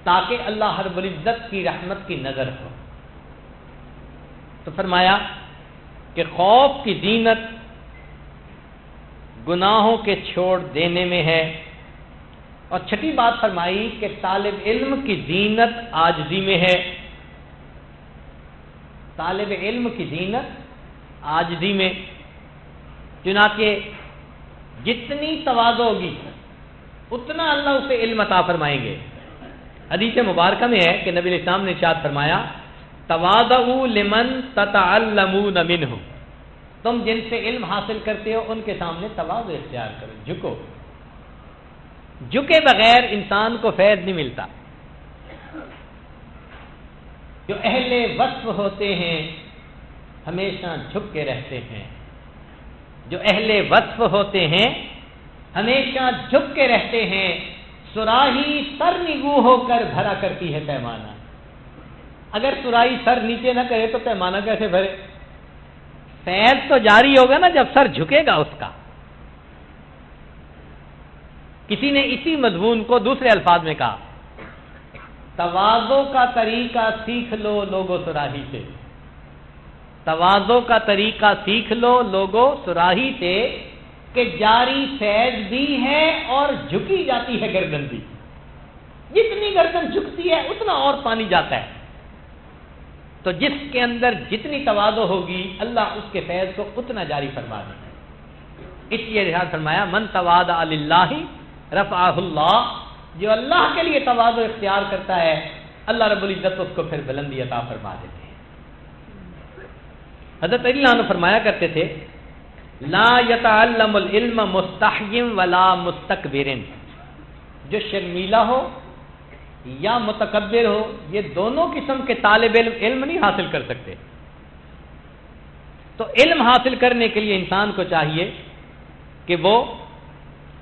تاکہ اللہ رب العزت کی رحمت کی نظر ہو. تو فرمایا کہ خوف کی زینت گناہوں کے چھوڑ دینے میں ہے. اور چھٹی بات فرمائی کہ طالب علم کی زینت عاجزی میں ہے. طالب علم کی زینت عاجزی میں. چنانچہ جتنی تواضع ہوگی اتنا اللہ اسے علم عطا فرمائیں گے۔ حدیث مبارکہ میں ہے کہ نبی علیہ السلام نے ارشاد فرمایا تواضعوا لمن تتعلمون منہ، تم جن سے علم حاصل کرتے ہو ان کے سامنے تواضع اختیار کرو، جھکو۔ جھکے بغیر انسان کو فیض نہیں ملتا۔ جو اہل وصف ہوتے ہیں ہمیشہ جھک کے رہتے ہیں، جو اہل وصف ہوتے ہیں ہمیشہ جھک کے رہتے ہیں۔ سراہی سر نگو ہو کر بھرا کرتی ہے پیمانہ، اگر سراہی سر نیچے نہ کرے تو پیمانہ کیسے بھرے؟ فیض تو جاری ہوگا نا جب سر جھکے گا اس کا۔ کسی نے اسی مضمون کو دوسرے الفاظ میں کہا تواضع کا طریقہ سیکھ لو لوگو سراہی سے، تواضع کا طریقہ سیکھ لو لوگو سراہی سے، کہ جاری فیض بھی ہے اور جھکی جاتی ہے گردن بھی، جتنی گردن جھکتی ہے اتنا اور پانی جاتا ہے۔ تو جس کے اندر جتنی تواضع ہوگی اللہ اس کے فیض کو اتنا جاری فرما دے گا۔ اس لیے ارشاد فرمایا من تواضع للہ رفعہ اللہ، جو اللہ کے لیے تواضع اختیار کرتا ہے اللہ رب العزت اس کو پھر بلندی عطا فرما دیتے ہیں۔ حضرت علی عنہ فرمایا کرتے تھے لا یتعلم العلم مستحیم ولا مستکبر، جو شرمیلا ہو یا متکبر ہو یہ دونوں قسم کے طالب علم نہیں حاصل کر سکتے۔ تو علم حاصل کرنے کے لیے انسان کو چاہیے کہ وہ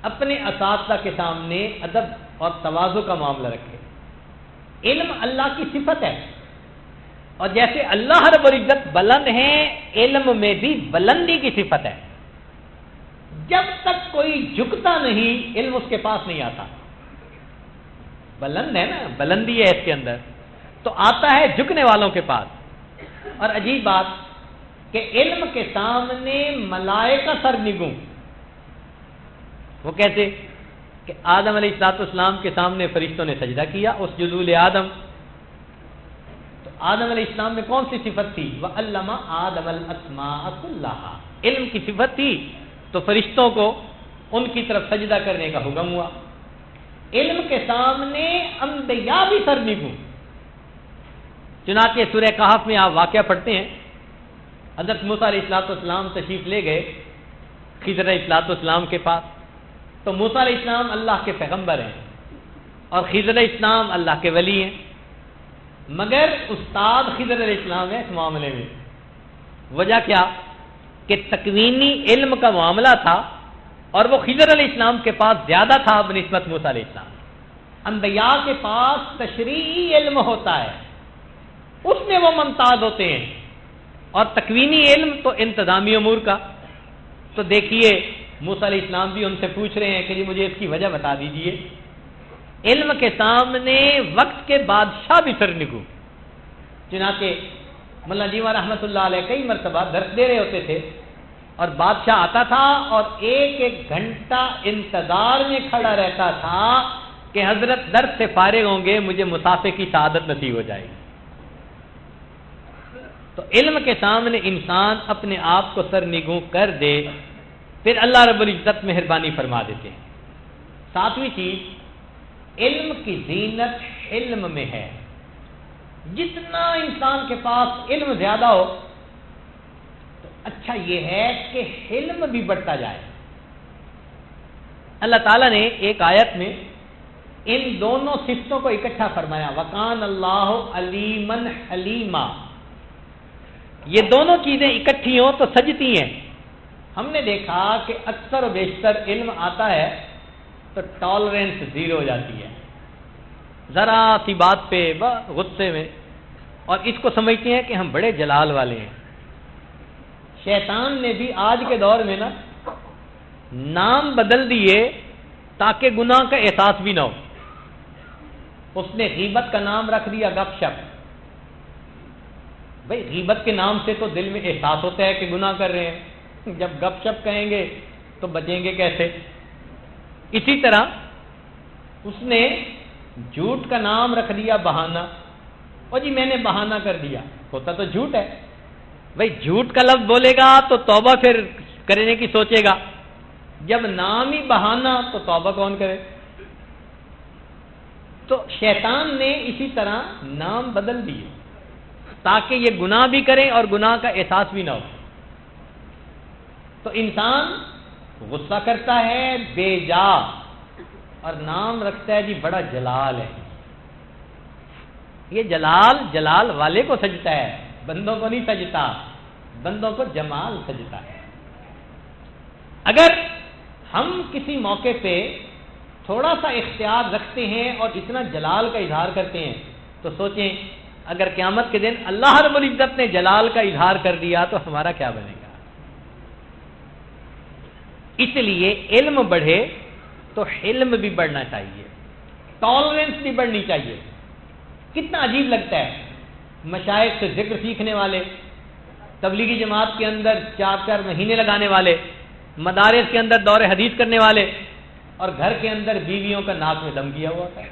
اپنے اساتذہ کے سامنے ادب اور تواضع کا معاملہ رکھے۔ علم اللہ کی صفت ہے، اور جیسے اللہ رب العزت بلند ہیں علم میں بھی بلندی کی صفت ہے۔ جب تک کوئی جھکتا نہیں علم اس کے پاس نہیں آتا۔ بلند ہے نا، بلندی ہے اس کے اندر، تو آتا ہے جھکنے والوں کے پاس۔ اور عجیب بات کہ علم کے سامنے ملائکہ سر نگوں، وہ کہتے کہ آدم علیہ السلام کے سامنے فرشتوں نے سجدہ کیا، اس جزول آدم، تو آدم علیہ السلام میں کون سی صفت تھی؟ وَعَلَّمَ آدَمَ الْأَسْمَاءَ كُلَّهَا، علم کی صفت تھی، تو فرشتوں کو ان کی طرف سجدہ کرنے کا حکم ہوا۔ علم کے سامنے انبیاء بھی سر نگوں۔ چنانچہ سورہ کہف میں آپ واقعہ پڑھتے ہیں، حضرت موسیٰ علیہ السلام تشریف لے گئے خضر علیہ السلام کے پاس، تو موسیٰ علیہ السلام اللہ کے پیغمبر ہیں اور خضر علیہ السلام اللہ کے ولی ہیں، مگر استاد خضر علیہ السلام ہے اس معاملے میں۔ وجہ کیا؟ کہ تکوینی علم کا معاملہ تھا اور وہ خضر علیہ السلام کے پاس زیادہ تھا بنسبت موسیٰ علیہ السلام۔ انبیاء کے پاس تشریعی علم ہوتا ہے، اس میں وہ ممتاز ہوتے ہیں، اور تکوینی علم تو انتظامی امور کا۔ تو دیکھیے موسیٰ علیہ السلام بھی ان سے پوچھ رہے ہیں کہ جی مجھے اس کی وجہ بتا دیجئے۔ علم کے سامنے وقت کے بادشاہ بھی سر نگوں۔ چنانچہ مولانا جیواں رحمۃ اللہ علیہ کئی مرتبہ درس دے رہے ہوتے تھے اور بادشاہ آتا تھا اور ایک ایک گھنٹہ انتظار میں کھڑا رہتا تھا کہ حضرت درس سے فارغ ہوں گے، مجھے مسافر کی سعادت نصیب ہو جائے گی۔ تو علم کے سامنے انسان اپنے آپ کو سر نگوں کر دے، پھر اللہ رب العزت مہربانی فرما دیتے ہیں۔ ساتویں چیز، علم کی زینت علم میں ہے۔ جتنا انسان کے پاس علم زیادہ ہو تو اچھا یہ ہے کہ علم بھی بڑھتا جائے۔ اللہ تعالیٰ نے ایک آیت میں ان دونوں صفتوں کو اکٹھا فرمایا، وَقَانَ اللَّهُ عَلِيمًا حَلِيمًا۔ یہ دونوں چیزیں اکٹھی ہوں تو سجتی ہیں۔ ہم نے دیکھا کہ اکثر و بیشتر علم آتا ہے تو ٹالرنس زیرو ہو جاتی ہے، ذرا سی بات پہ غصے میں، اور اس کو سمجھتے ہیں کہ ہم بڑے جلال والے ہیں۔ شیطان نے بھی آج کے دور میں نا نام بدل دیے تاکہ گناہ کا احساس بھی نہ ہو۔ اس نے غیبت کا نام رکھ دیا گپ شپ۔ بھئی غیبت کے نام سے تو دل میں احساس ہوتا ہے کہ گناہ کر رہے ہیں، جب گپ شپ کہیں گے تو بچیں گے کیسے؟ اسی طرح اس نے جھوٹ کا نام رکھ دیا بہانہ، اور جی میں نے بہانہ کر دیا، ہوتا تو جھوٹ ہے۔ بھئی جھوٹ کا لفظ بولے گا تو توبہ پھر کرنے کی سوچے گا، جب نام ہی بہانہ تو توبہ کون کرے؟ تو شیطان نے اسی طرح نام بدل دیے تاکہ یہ گناہ بھی کریں اور گناہ کا احساس بھی نہ ہو. تو انسان غصہ کرتا ہے بے جا اور نام رکھتا ہے جی بڑا جلال ہے. یہ جلال والے کو سجتا ہے، بندوں کو نہیں سجتا، بندوں کو جمال سجتا ہے. اگر ہم کسی موقع پہ تھوڑا سا اختیار رکھتے ہیں اور اتنا جلال کا اظہار کرتے ہیں تو سوچیں اگر قیامت کے دن اللہ رب العزت نے جلال کا اظہار کر دیا تو ہمارا کیا بنے گا. اس لیے علم بڑھے تو حلم بھی بڑھنا چاہیے، ٹالرنس بھی بڑھنی چاہیے. کتنا عجیب لگتا ہے مشائخ سے ذکر سیکھنے والے، تبلیغی جماعت کے اندر 4 مہینے لگانے والے، مدارس کے اندر دور حدیث کرنے والے، اور گھر کے اندر بیویوں کا ناک میں دم کیا ہوا ہے.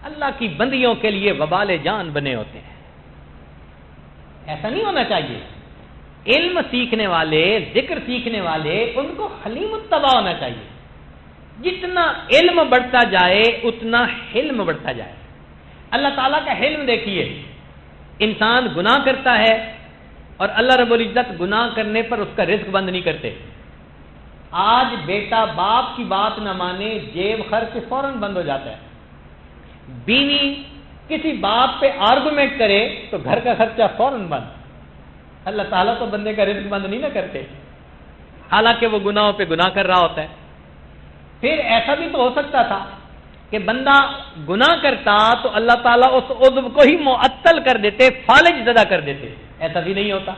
اللہ کی بندیوں کے لیے وبال جان بنے ہوتے ہیں. ایسا نہیں ہونا چاہیے. علم سیکھنے والے، ذکر سیکھنے والے، ان کو حلیم الطبع ہونا چاہیے. جتنا علم بڑھتا جائے اتنا حلم بڑھتا جائے. اللہ تعالیٰ کا حلم دیکھیے، انسان گناہ کرتا ہے اور اللہ رب العزت گناہ کرنے پر اس کا رزق بند نہیں کرتے. آج بیٹا باپ کی بات نہ مانے، جیب خرچ فوراً بند ہو جاتا ہے. بیوی کسی باپ پہ آرگومنٹ کرے تو گھر کا خرچہ فوراً بند. اللہ تعالیٰ تو بندے کا رزق بند نہیں نہ کرتے، حالانکہ وہ گناہوں پہ گناہ کر رہا ہوتا ہے. پھر ایسا بھی تو ہو سکتا تھا کہ بندہ گناہ کرتا تو اللہ تعالیٰ اس عضو کو ہی معطل کر دیتے، فالج زدہ کر دیتے. ایسا بھی نہیں ہوتا،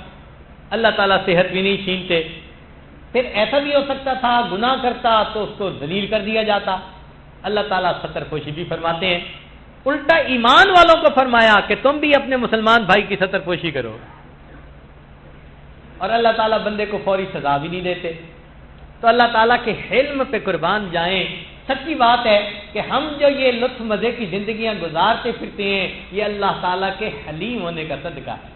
اللہ تعالیٰ صحت بھی نہیں چھینتے. پھر ایسا بھی ہو سکتا تھا گناہ کرتا تو اس کو ذلیل کر دیا جاتا. اللہ تعالیٰ ستر پوشی بھی فرماتے ہیں. الٹا ایمان والوں کو فرمایا کہ تم بھی اپنے مسلمان بھائی کی ستر پوشی کرو، اور اللہ تعالیٰ بندے کو فوری سزا بھی نہیں دیتے. تو اللہ تعالیٰ کے حلم پہ قربان جائیں. سچی بات ہے کہ ہم جو یہ لطف مزے کی زندگیاں گزارتے پھرتے ہیں یہ اللہ تعالیٰ کے حلیم ہونے کا صدقہ ہے.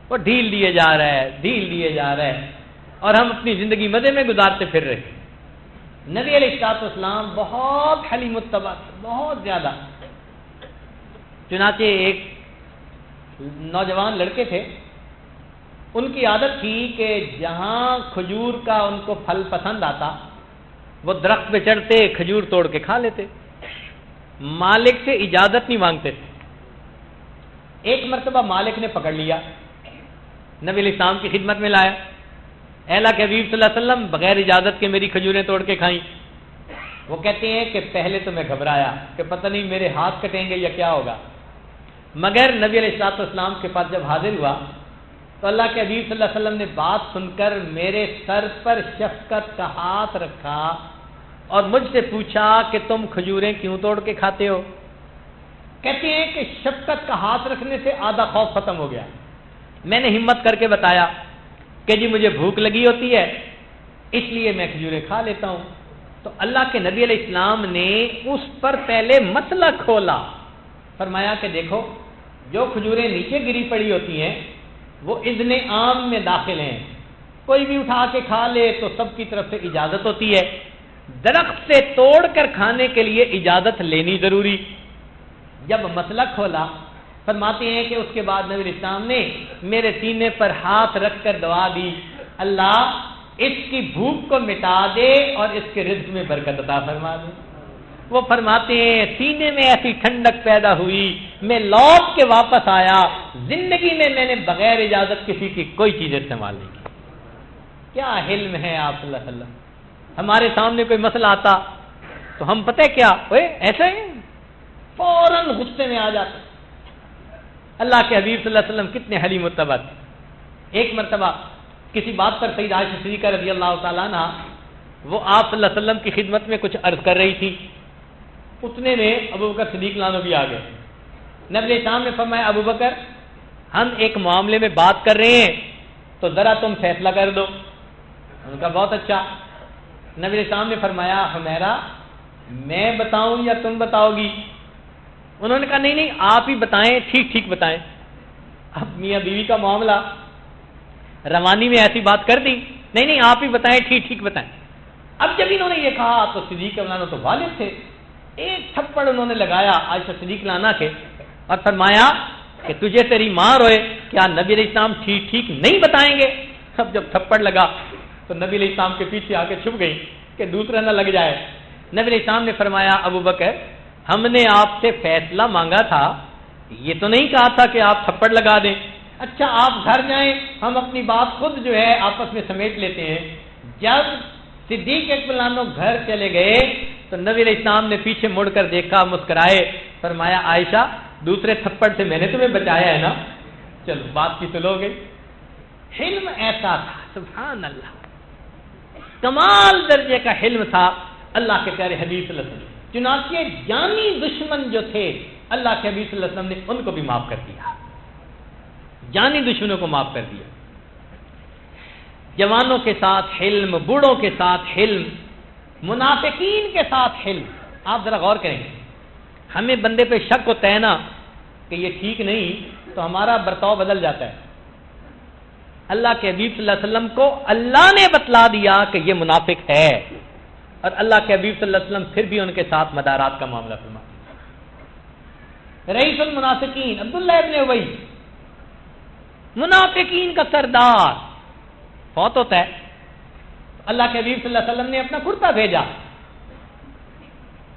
وہ ڈھیل دیے جا رہا ہے اور ہم اپنی زندگی مزے میں گزارتے پھر رہے. نبی علیہ السلام بہت حلیم الطبع، بہت زیادہ. چنانچہ ایک نوجوان لڑکے تھے، ان کی عادت تھی کہ جہاں کھجور کا ان کو پھل پسند آتا وہ درخت پہ چڑھتے، کھجور توڑ کے کھا لیتے، مالک سے اجازت نہیں مانگتے تھے. ایک مرتبہ مالک نے پکڑ لیا، نبی علیہ السلام کی خدمت میں لایا. اے اللہ کے حبیب صلی اللہ علیہ وسلم بغیر اجازت کے میری کھجوریں توڑ کے کھائیں. وہ کہتے ہیں کہ پہلے تو میں گھبرایا کہ پتہ نہیں میرے ہاتھ کٹیں گے یا کیا ہوگا، مگر نبی علیہ السلام کے پاس جب حاضر ہوا تو اللہ کے حبیب صلی اللہ علیہ وسلم نے بات سن کر میرے سر پر شفقت کا ہاتھ رکھا اور مجھ سے پوچھا کہ تم کھجوریں کیوں توڑ کے کھاتے ہو. کہتے ہیں کہ شفقت کا ہاتھ رکھنے سے آدھا خوف ختم ہو گیا. میں نے ہمت کر کے بتایا کہ جی مجھے بھوک لگی ہوتی ہے اس لیے میں کھجوریں کھا لیتا ہوں. تو اللہ کے نبی علیہ السلام نے اس پر پہلے مسئلہ کھولا، فرمایا کہ دیکھو جو کھجوریں نیچے گری پڑی ہوتی ہیں وہ اذن عام میں داخل ہیں، کوئی بھی اٹھا کے کھا لے تو سب کی طرف سے اجازت ہوتی ہے. درخت سے توڑ کر کھانے کے لیے اجازت لینی ضروری. جب مسئلہ کھولا فرماتے ہیں کہ اس کے بعد نبی علیہ السلام نے میرے سینے پر ہاتھ رکھ کر دعا دی، اللہ اس کی بھوک کو مٹا دے اور اس کے رزق میں برکت عطا فرما دے. وہ فرماتے ہیں سینے میں ایسی ٹھنڈک پیدا ہوئی، میں لوٹ کے واپس آیا، زندگی میں میں نے بغیر اجازت کسی کی کوئی چیز استعمال نہیں کی. کیا حلم ہے آپ صلی اللہ علیہ وسلم. ہمارے سامنے کوئی مسئلہ آتا تو ہم پتہ کیا ایسا ہے فوراً غصے میں آ جاتے. اللہ کے حبیب صلی اللہ علیہ وسلم کتنے حلیم الطبع. ایک مرتبہ کسی بات پر سیدہ عائشہ صدیقہ رضی اللہ تعالیٰ عنہ وہ آپ صلی اللہ علیہ وسلم کی خدمت میں کچھ عرض کر رہی تھی. اتنے میں ابو بکر صدیق لانو بھی آ گئے. نبی علیہ السلام نے فرمایا ابو بکر ہم ایک معاملے میں بات کر رہے ہیں تو ذرا تم فیصلہ کر دو. ان کا بہت اچھا. نبی علیہ السلام نے فرمایا حمیرہ میں بتاؤں یا تم بتاؤ گی؟ انہوں نے کہا نہیں آپ ہی بتائیں، ٹھیک ٹھیک بتائیں. اب میاں بیوی کا معاملہ روانی میں ایسی بات کر دی، نہیں آپ ہی بتائیں، ٹھیک ٹھیک بتائیں. اب جب انہوں نے یہ کہا تو صدیق تو والد تھے، ایک تھپڑ انہوں نے لگایا عائشہ صدیق عنہا کے اور فرمایا کہ تجھے تیری ماں روئے، کیا نبی علیہ السلام ٹھیک نہیں بتائیں گے؟ سب جب تھپڑ لگا تو نبی علیہ السلام کے پیچھے آ کے چھپ گئی کہ دوسرا نہ لگ جائے۔ نبی علیہ السلام نے فرمایا ابو بکر ہم نے آپ سے فیصلہ مانگا تھا، یہ تو نہیں کہا تھا کہ آپ تھپڑ لگا دیں۔ اچھا آپ گھر جائیں، ہم اپنی بات خود جو ہے آپس میں سمیٹ لیتے ہیں۔ جب صدیق اکبر عنہ گھر چلے گئے تو نبی علیہ السلام نے پیچھے مڑ کر دیکھا، مسکرائے، فرمایا عائشہ دوسرے تھپڑ سے میں نے تمہیں بچایا ہے نا، چلو بات کی سلو گئی۔ حلم ایسا تھا، سبحان اللہ، کمال درجے کا حلم تھا اللہ کے پیارے حبیب صلی اللہ علیہ وسلم۔ چنانچہ جانی دشمن جو تھے اللہ کے حبیب صلی اللہ علیہ وسلم نے ان کو بھی معاف کر دیا، جانی دشمنوں کو معاف کر دیا۔ جوانوں کے ساتھ حلم، بوڑھوں کے ساتھ حلم، منافقین کے ساتھ حلم۔ آپ ذرا غور کریں، ہمیں بندے پہ شک ہوتا ہے نا کہ یہ ٹھیک نہیں تو ہمارا برتاؤ بدل جاتا ہے۔ اللہ کے حبیب صلی اللہ علیہ وسلم کو اللہ نے بتلا دیا کہ یہ منافق ہے، اور اللہ کے حبیب صلی اللہ علیہ وسلم پھر بھی ان کے ساتھ مدارات کا معاملہ فرما۔ رئیس المنافقین عبداللہ ابن ابی، منافقین کا سردار، فوت ہوتا ہے، اللہ کے حبیب صلی اللہ علیہ وسلم نے اپنا کرتا بھیجا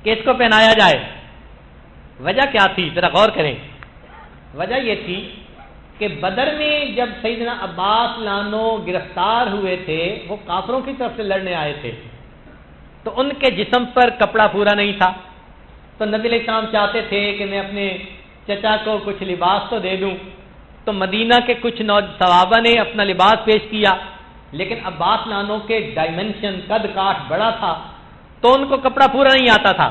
کہ اس کو پہنایا جائے۔ وجہ کیا تھی ذرا غور کریں، وجہ یہ تھی کہ بدر میں جب سیدنا عباس لانو گرفتار ہوئے تھے، وہ کافروں کی طرف سے لڑنے آئے تھے، تو ان کے جسم پر کپڑا پورا نہیں تھا، تو نبی علیہ السلام چاہتے تھے کہ میں اپنے چچا کو کچھ لباس تو دے دوں، تو مدینہ کے کچھ صحابہ نے اپنا لباس پیش کیا، لیکن عباس لانو کے ڈائمنشن قد کاٹ بڑا تھا تو ان کو کپڑا پورا نہیں آتا تھا،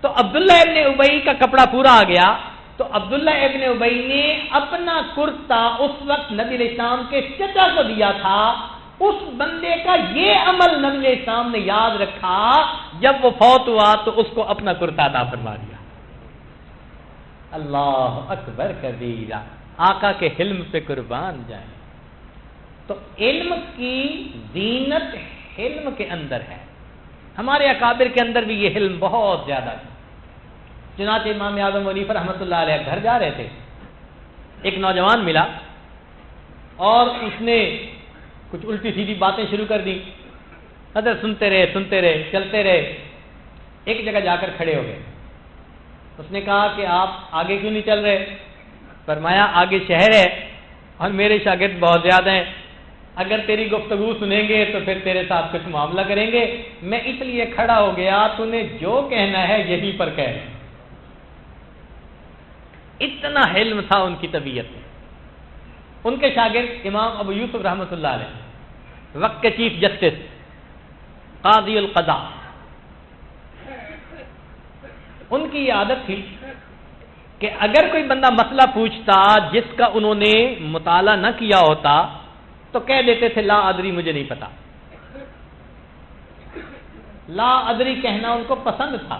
تو عبداللہ ابن ابی کا کپڑا پورا آ گیا، تو عبداللہ ابن ابی نے اپنا کرتا اس وقت نبی علیہ السلام کے چچا کو دیا تھا۔ اس بندے کا یہ عمل نبی علیہ السلام نے یاد رکھا، جب وہ فوت ہوا تو اس کو اپنا کرتا عطا فرما دیا۔ اللہ اکبر کبیرہ، آقا کے حلم پہ قربان جائیں۔ تو علم کی زینت حلم کے اندر ہے، ہمارے اکابر کے اندر بھی یہ حلم بہت زیادہ ہے۔ چنانچہ امام اعظم ابو حنیفہ رحمۃ اللہ علیہ گھر جا رہے تھے، ایک نوجوان ملا اور اس نے کچھ الٹی سیدھی باتیں شروع کر دی۔ حضرت سنتے رہے، چلتے رہے، ایک جگہ جا کر کھڑے ہو گئے۔ اس نے کہا کہ آپ آگے کیوں نہیں چل رہے؟ فرمایا آگے شہر ہے اور میرے شاگرد بہت زیادہ ہیں، اگر تیری گفتگو سنیں گے تو پھر تیرے ساتھ کچھ معاملہ کریں گے، میں اس لیے کھڑا ہو گیا، تو نے جو کہنا ہے یہیں پر کہہ۔ اتنا حلم تھا ان کی طبیعت میں۔ ان کے شاگرد امام ابو یوسف رحمۃ اللہ علیہ، وقت کے چیف جسٹس، قاضی القضاء، ان کی یہ عادت تھی کہ اگر کوئی بندہ مسئلہ پوچھتا جس کا انہوں نے مطالعہ نہ کیا ہوتا تو کہہ دیتے تھے لا ادری، مجھے نہیں پتا۔ لا ادری کہنا ان کو پسند تھا۔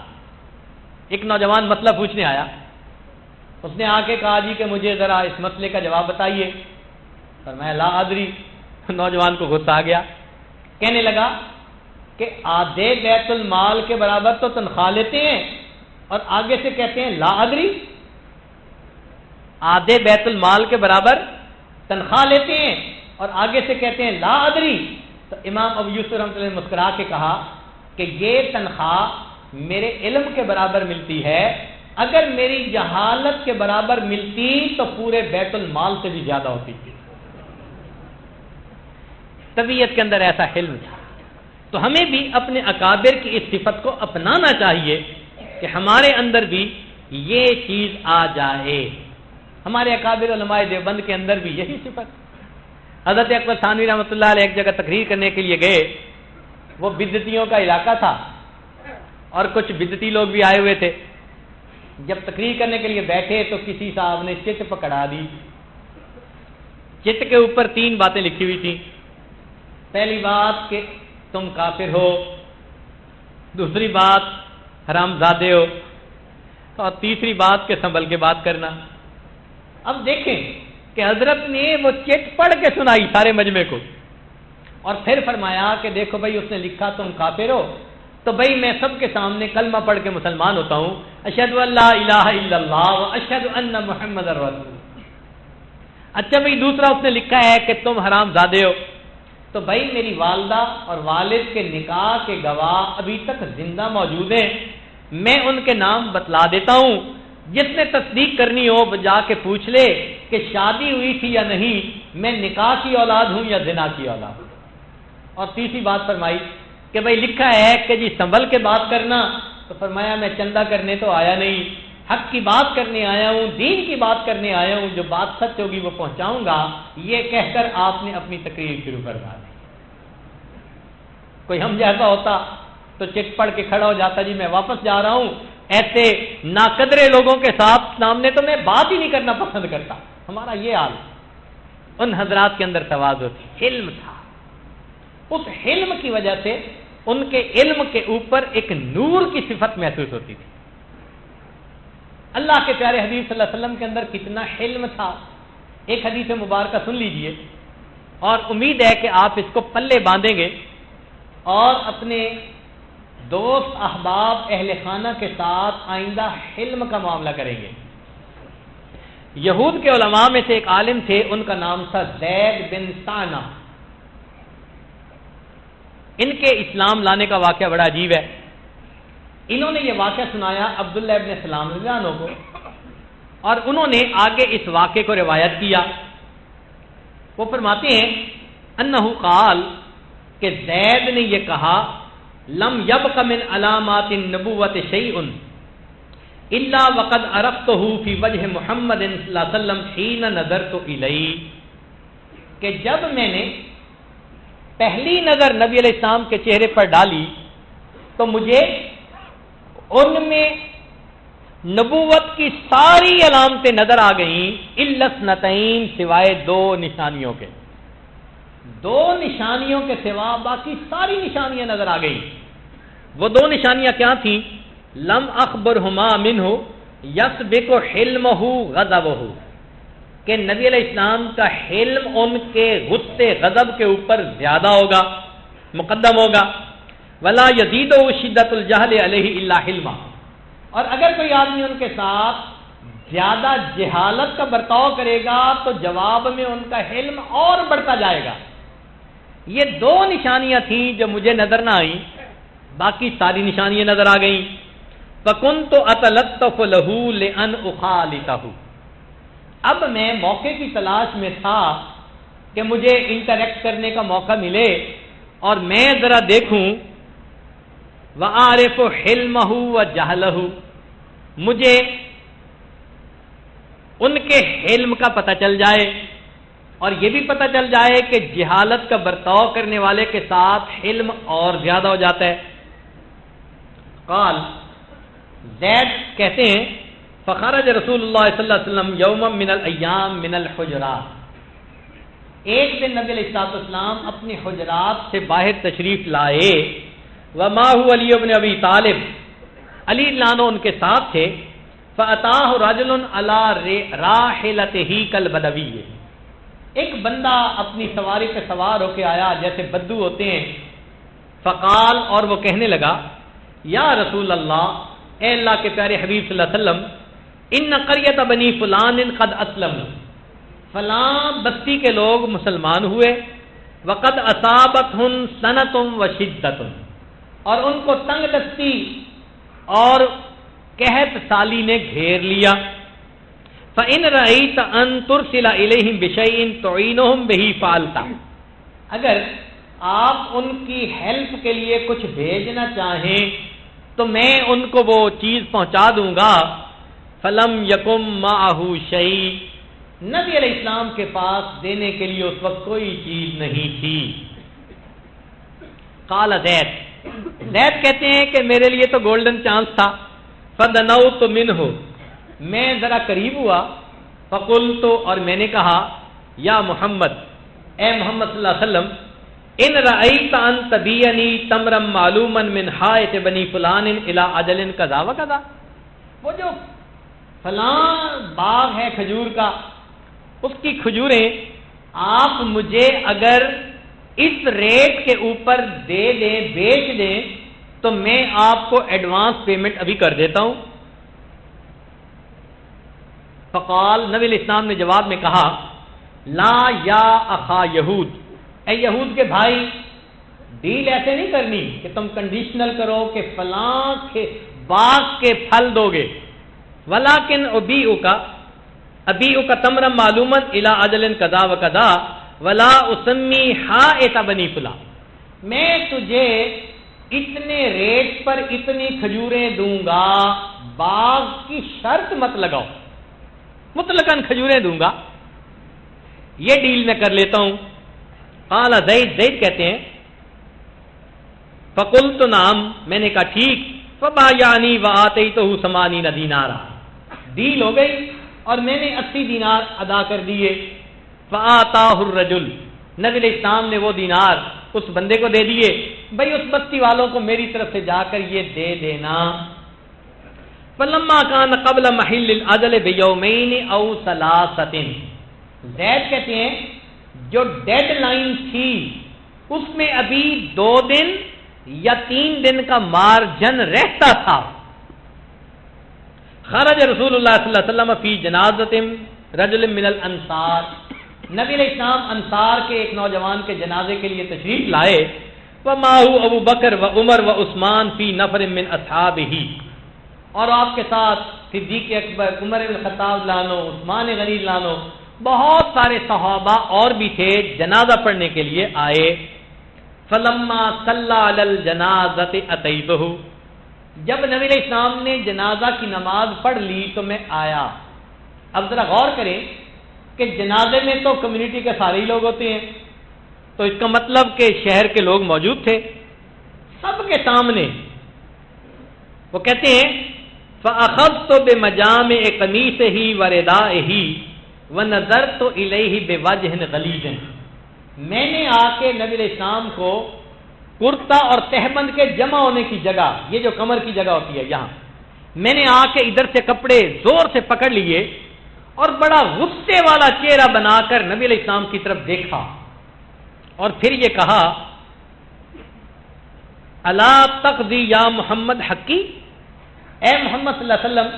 ایک نوجوان مسئلہ پوچھنے آیا، اس نے آ کے کہا جی کہ مجھے ذرا اس مسئلے کا جواب بتائیے، فرمایا لا ادری۔ نوجوان کو غصہ آ گیا، کہنے لگا کہ آدھے بیت المال کے برابر تو تنخواہ لیتے ہیں اور آگے سے کہتے ہیں لا ادری۔ آدھے بیت المال کے برابر تنخواہ لیتے ہیں اور آگے سے کہتے ہیں لا ادری۔ تو امام ابو یوسف رحمۃ اللہ نے مسکرا کے کہا کہ یہ تنخواہ میرے علم کے برابر ملتی ہے، اگر میری جہالت کے برابر ملتی تو پورے بیت المال سے بھی زیادہ ہوتی تھی۔ طبیعت کے اندر ایسا حلم تھا۔ تو ہمیں بھی اپنے اکابر کی اس صفت کو اپنانا چاہیے کہ ہمارے اندر بھی یہ چیز آ جائے۔ ہمارے اکابر علماء دیوبند کے اندر بھی یہی صفت۔ حضرت اکبر ثانوی رحمۃ اللہ علیہ ایک جگہ تقریر کرنے کے لیے گئے، وہ بدعتیوں کا علاقہ تھا اور کچھ بدعتی لوگ بھی آئے ہوئے تھے۔ جب تقریر کرنے کے لیے بیٹھے تو کسی صاحب نے چٹ پکڑا دی۔ چٹ کے اوپر 3 باتیں لکھی ہوئی تھیں۔ پہلی بات کہ تم کافر ہو، دوسری بات حرام زادے ہو، اور تیسری بات کہ سنبھل کے بات کرنا۔ اب دیکھیں کہ حضرت نے وہ چٹ پڑھ کے سنائی سارے مجمع کو، اور پھر فرمایا کہ دیکھو بھائی اس نے لکھا تم کافر ہو، تو بھائی میں سب کے سامنے کلمہ پڑھ کے مسلمان ہوتا ہوں، اشہد ان لا الہ الا اللہ و اشہد ان محمد رسول۔ اچھا بھائی دوسرا اس نے لکھا ہے کہ تم حرام زادے ہو، تو بھائی میری والدہ اور والد کے نکاح کے گواہ ابھی تک زندہ موجود ہیں، میں ان کے نام بتلا دیتا ہوں، جس نے تصدیق کرنی ہو وہ جا کے پوچھ لے کہ شادی ہوئی تھی یا نہیں، میں نکاح کی اولاد ہوں یا زنا کی اولاد ہوں۔ اور تیسری بات فرمائی کہ بھائی لکھا ہے کہ جی سنبھل کے بات کرنا، تو فرمایا میں چندہ کرنے تو آیا نہیں، حق کی بات کرنے آیا ہوں، دین کی بات کرنے آیا ہوں، جو بات سچ ہوگی وہ پہنچاؤں گا، یہ کہہ کر آپ نے اپنی تقریر شروع کروا دی۔ کوئی ہم جیسا ہوتا تو چٹ پڑھ کے کھڑا ہو جاتا، جی میں واپس جا رہا ہوں، ایسے ناقدرے لوگوں کے ساتھ سامنے تو میں بات ہی نہیں کرنا پسند کرتا۔ ہمارا یہ حال، ان حضرات کے اندر تواضع تھی، حلم تھا، اس حلم کی وجہ سے ان کے علم کے اوپر ایک نور کی صفت محسوس ہوتی تھی۔ اللہ کے پیارے حبیب صلی اللہ علیہ وسلم کے اندر کتنا حلم تھا، ایک حدیث مبارکہ سن لیجئے، اور امید ہے کہ آپ اس کو پلے باندھیں گے اور اپنے دوست احباب اہل خانہ کے ساتھ آئندہ حلم کا معاملہ کریں گے۔ یہود کے علماء میں سے ایک عالم تھے، ان کا نام تھا زید بن ثانہ۔ ان کے اسلام لانے کا واقعہ بڑا عجیب ہے۔ انہوں نے یہ واقعہ سنایا عبداللہ ابن سلام رضی اللہ عنہ کو، اور انہوں نے آگے اس واقعے کو روایت کیا۔ وہ فرماتے ہیں انہ قال کہ زید نے یہ کہا لم یبق من علامات النبوۃ شیء الا وقد عرفته فی وجہ محمد صلی اللہ علیہ وسلم حین نظرت الیہ، کہ جب میں نے پہلی نظر نبی علیہ السلام کے چہرے پر ڈالی تو مجھے ان میں نبوت کی ساری علامتیں نظر آ گئیں، الا اثنتین، سوائے دو نشانیوں کے، دو نشانیوں کے سوا باقی ساری نشانیاں نظر آ گئیں۔ وہ دو نشانیاں کیا تھیں؟ لم اخبرہما منہ یسبق حلمہ غضبہ، کہ نبی علیہ السلام کا حلم ان کے غصے غضب کے اوپر زیادہ ہوگا، مقدم ہوگا، ولا یزید شدت الجہل علیہ الا حلما، اور اگر کوئی آدمی ان کے ساتھ زیادہ جہالت کا برتاؤ کرے گا تو جواب میں ان کا حلم اور بڑھتا جائے گا۔ یہ دو نشانیاں تھیں جو مجھے نظر نہ آئیں، باقی ساری نشانیاں نظر آ گئیں۔ فَكُنْتُ أَتَلَطَّفُ لَهُ لِأَنْ أُخَالِطَهُ، اب میں موقع کی تلاش میں تھا کہ مجھے انٹریکٹ کرنے کا موقع ملے اور میں ذرا دیکھوں، وَأَعْرِفُ حِلْمَهُ وَجَهْلَهُ، مجھے ان کے حلم کا پتہ چل جائے اور یہ بھی پتہ چل جائے کہ جہالت کا برتاؤ کرنے والے کے ساتھ حلم اور زیادہ ہو جاتا ہے۔ قال، زید کہتے ہیں فخرج رسول اللہ صلی اللہ علیہ وسلم یوما من الایام من الحجرات، ایک دن نبی علیہ السلام اپنی حجرات سے باہر تشریف لائے، وما هو علی بن ابی طالب، علی لانو ان کے ساتھ تھے، فاتاہ رجل علی راحلتہ کالبدوی، ایک بندہ اپنی سواری پہ سوار ہو کے آیا جیسے بدو ہوتے ہیں، فقال، اور وہ کہنے لگا، یا رسول اللہ، اے اللہ کے پیارے حبیب صلی اللہ علیہ وسلم، ان قریۃ بنی فلان قد اسلموا، فلاں بستی کے لوگ مسلمان ہوئے، وقد اصابتہم سنۃ وشدۃ، اور ان کو تنگ دستی اور قحط سالی نے گھیر لیا، فَإِنْ رَأَيْتَ أَن تُرْسِلَ إِلَيْهِمْ بِشَيْءٍ تُعِينُهُمْ بِهِ فَعَلْتَ، اگر آپ ان کی ہیلپ کے لیے کچھ بھیجنا چاہیں تو میں ان کو وہ چیز پہنچا دوں گا۔ فَلَمْ يَكُمْ مَعَهُ شَيْءٌ، نبی علیہ السلام کے پاس دینے کے لیے اس وقت کوئی چیز نہیں تھی۔ قال زید، زید کہتے ہیں کہ میرے لیے تو گولڈن چانس تھا، فَدَنَوْتُ مِنْهُ، میں ذرا قریب ہوا، فقلت، اور میں نے کہا، یا محمد، اے محمد صلی اللہ علیہ وسلم، ان رأیت ان تبینی تمرا معلوما من حائط بنی فلان الی اجل کذا و کذا، وہ جو فلاں باغ ہے کھجور کا، اس کی کھجوریں آپ مجھے اگر اس ریٹ کے اوپر دے دیں، بیچ دیں، تو میں آپ کو ایڈوانس پیمنٹ ابھی کر دیتا ہوں۔ فقال، نبی علیہ السلام نے جواب میں کہا، لا یا اخا یہود، اے یہود کے بھائی، ڈیل ایسے نہیں کرنی کہ تم کنڈیشنل کرو کہ فلاں کے باغ کے پھل دو گے، ولیکن ابیعک تمرا معلوما الی اجل قضا و قضا ولا اسمی حائط بنی فلاں، میں تجھے اتنے ریٹ پر اتنی کھجوریں دوں گا، باغ کی شرط مت لگاؤ، مطلقاً کھجوریں دوں گا، یہ ڈیل میں کر لیتا ہوں۔ قال زید کہتے ہیں، فقلت نعم، میں نے کہا ٹھیک، فبایعنی وآتیتہ 80 دینارا، ڈیل ہو گئی اور میں نے 80 دینار ادا کر دیے۔ فآتاہ الرجل، نبی علیہ السلام نے وہ دینار اس بندے کو دے دیے، بھئی اس بستی والوں کو میری طرف سے جا کر یہ دے دینا۔ فلما کان قبل محل الاجل بیومین او ثلاثۃ، زید کہتے ہیں جو ڈیڈ لائن تھی اس میں ابھی 2 دن یا 3 دن کا مارجن رہتا تھا، خرج رسول اللہ صلی اللہ علیہ وسلم فی جنازۃ رجل من الانصار، نبی علیہ السلام انصار کے ایک نوجوان کے جنازے کے لیے تشریف لائے، ومعہ ابو بکر و عمر و عثمان فی نفر من اصحابہ، اور آپ کے ساتھ صدیق اکبر، عمر بن خطاب لانو، عثمان غنی لانو، بہت سارے صحابہ اور بھی تھے جنازہ پڑھنے کے لیے آئے۔ فلما صلی علی الجنازۃ اتیتہ، جب نبی علیہ السلام نے جنازہ کی نماز پڑھ لی تو میں آیا۔ اب ذرا غور کریں کہ جنازے میں تو کمیونٹی کے سارے ہی لوگ ہوتے ہیں، تو اس کا مطلب کہ شہر کے لوگ موجود تھے سب کے سامنے۔ وہ کہتے ہیں فَأَخَذْتُ بِمَجَامِعِ قَمِيصِهِ وَرِدَائِهِ وَنَظَرْتُ إِلَيْهِ بِوَجْهٍ غَلِيظٍ، میں نے آ کے نبی علیہ السلام کو کرتا اور تہبند کے جمع ہونے کی جگہ، یہ جو کمر کی جگہ ہوتی ہے یہاں، میں نے آ کے ادھر سے کپڑے زور سے پکڑ لیے اور بڑا غصے والا چہرہ بنا کر نبی علیہ السلام کی طرف دیکھا، اور پھر یہ کہا، الا تقضی یا محمد حقی، اے محمد صلی اللہ علیہ وسلم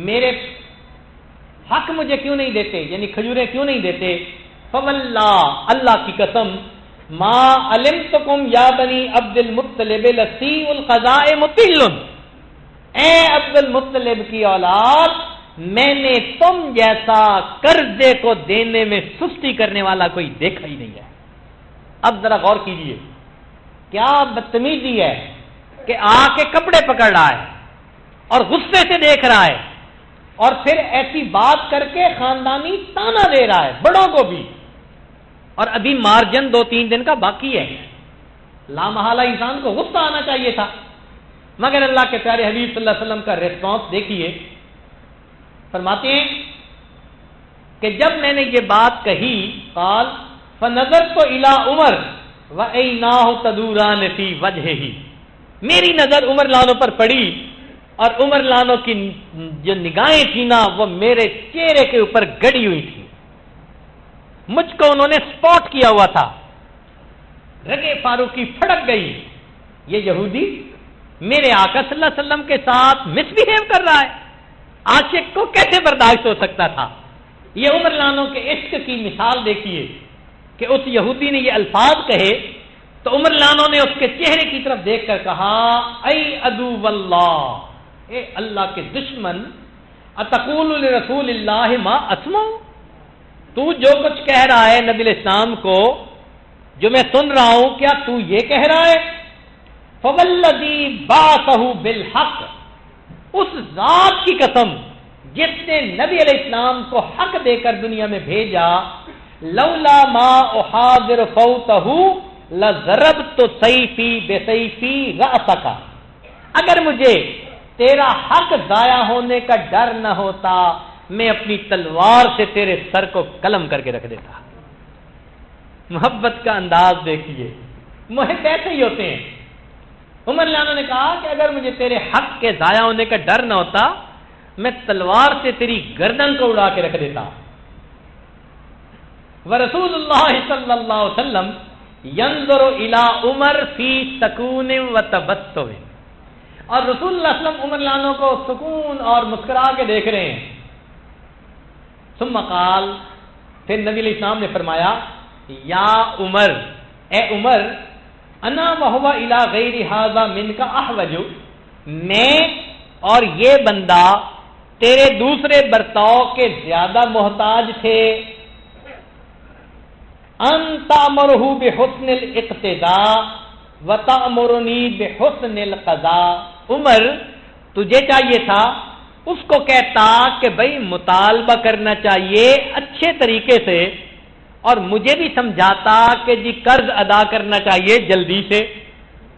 میرے حق مجھے کیوں نہیں دیتے، یعنی کھجوریں کیوں نہیں دیتے؟ فواللہ، اللہ کی قسم، ما علمتکم یا بنی عبد المطلب لسیء القضاء مطل، اے عبد المطلب کی اولاد، میں نے تم جیسا قرضے کو دینے میں سستی کرنے والا کوئی دیکھا ہی نہیں ہے۔ اب ذرا غور کیجئے، کیا بدتمیزی ہے کہ آ کے کپڑے پکڑ رہا ہے اور غصے سے دیکھ رہا ہے، اور پھر ایسی بات کر کے خاندانی تانا دے رہا ہے بڑوں کو بھی، اور ابھی مارجن 2-3 دن کا باقی ہے۔ لامحالہ انسان کو غصہ آنا چاہیے تھا، مگر اللہ کے پیارے حبیب صلی اللہ علیہ وسلم کا ریسپانس دیکھیے، فرماتے ہیں کہ جب میں نے یہ بات کہی، قال فنظرت الی عمر وعیناہ تدوران فی وجہہ، میری نظر عمر لانو پر پڑی اور عمر لانو کی جو نگاہیں تھیں نا وہ میرے چہرے کے اوپر گڑی ہوئی تھی، مجھ کو انہوں نے سپاٹ کیا ہوا تھا، رگے فاروقی پھڑک گئی، یہ یہودی میرے آقا صلی اللہ علیہ وسلم کے ساتھ مس بہیو کر رہا ہے، عاشق کو کیسے برداشت ہو سکتا تھا؟ یہ عمر لانو کے عشق کی مثال دیکھیے کہ اس یہودی نے یہ الفاظ کہے تو عمر لانو نے اس کے چہرے کی طرف دیکھ کر کہا، اے عدو اللہ، اے اللہ کے دشمن، اتقول لرسول اللہ ما اسمع، تو جو کچھ کہہ رہا ہے نبی علیہ السلام کو جو میں سن رہا ہوں، کیا تو یہ کہہ رہا ہے؟ فوالذی بعثہ بالحق، اس ذات کی قسم جس نے نبی علیہ السلام کو حق دے کر دنیا میں بھیجا، لولا ما احاذر فوتہ لضربت سیفی بسیفی رأسک، اگر مجھے تیرا حق ضائع ہونے کا ڈر نہ ہوتا میں اپنی تلوار سے تیرے سر کو قلم کر کے رکھ دیتا۔ محبت کا انداز دیکھیے، محب ایسے ہی ہوتے ہیں۔ عمر لانو نے کہا کہ اگر مجھے تیرے حق کے ضائع ہونے کا ڈر نہ ہوتا میں تلوار سے تیری گردن کو اڑا کے رکھ دیتا۔ ورسول اللہ صلی اللہ علیہ وسلم ینظر الی عمر فی سکون و تبسم، اور رسول اللہ صلی اللہ علیہ وسلم عمر لانوں کو سکون اور مسکرا کے دیکھ رہے ہیں. ثم قال، پھر نبی علیہ السلام نے فرمایا یا عمر، اے عمر، انا وہو الی غیر ھذا منک احوج، میں اور یہ بندہ تیرے دوسرے برتاؤ کے زیادہ محتاج تھے. انت امرہ بحسن الاقتداء وتأمرنی بحسن القضاء، عمر تجھے چاہیے تھا اس کو کہتا کہ بھائی مطالبہ کرنا چاہیے اچھے طریقے سے، اور مجھے بھی سمجھاتا کہ جی قرض ادا کرنا چاہیے جلدی سے.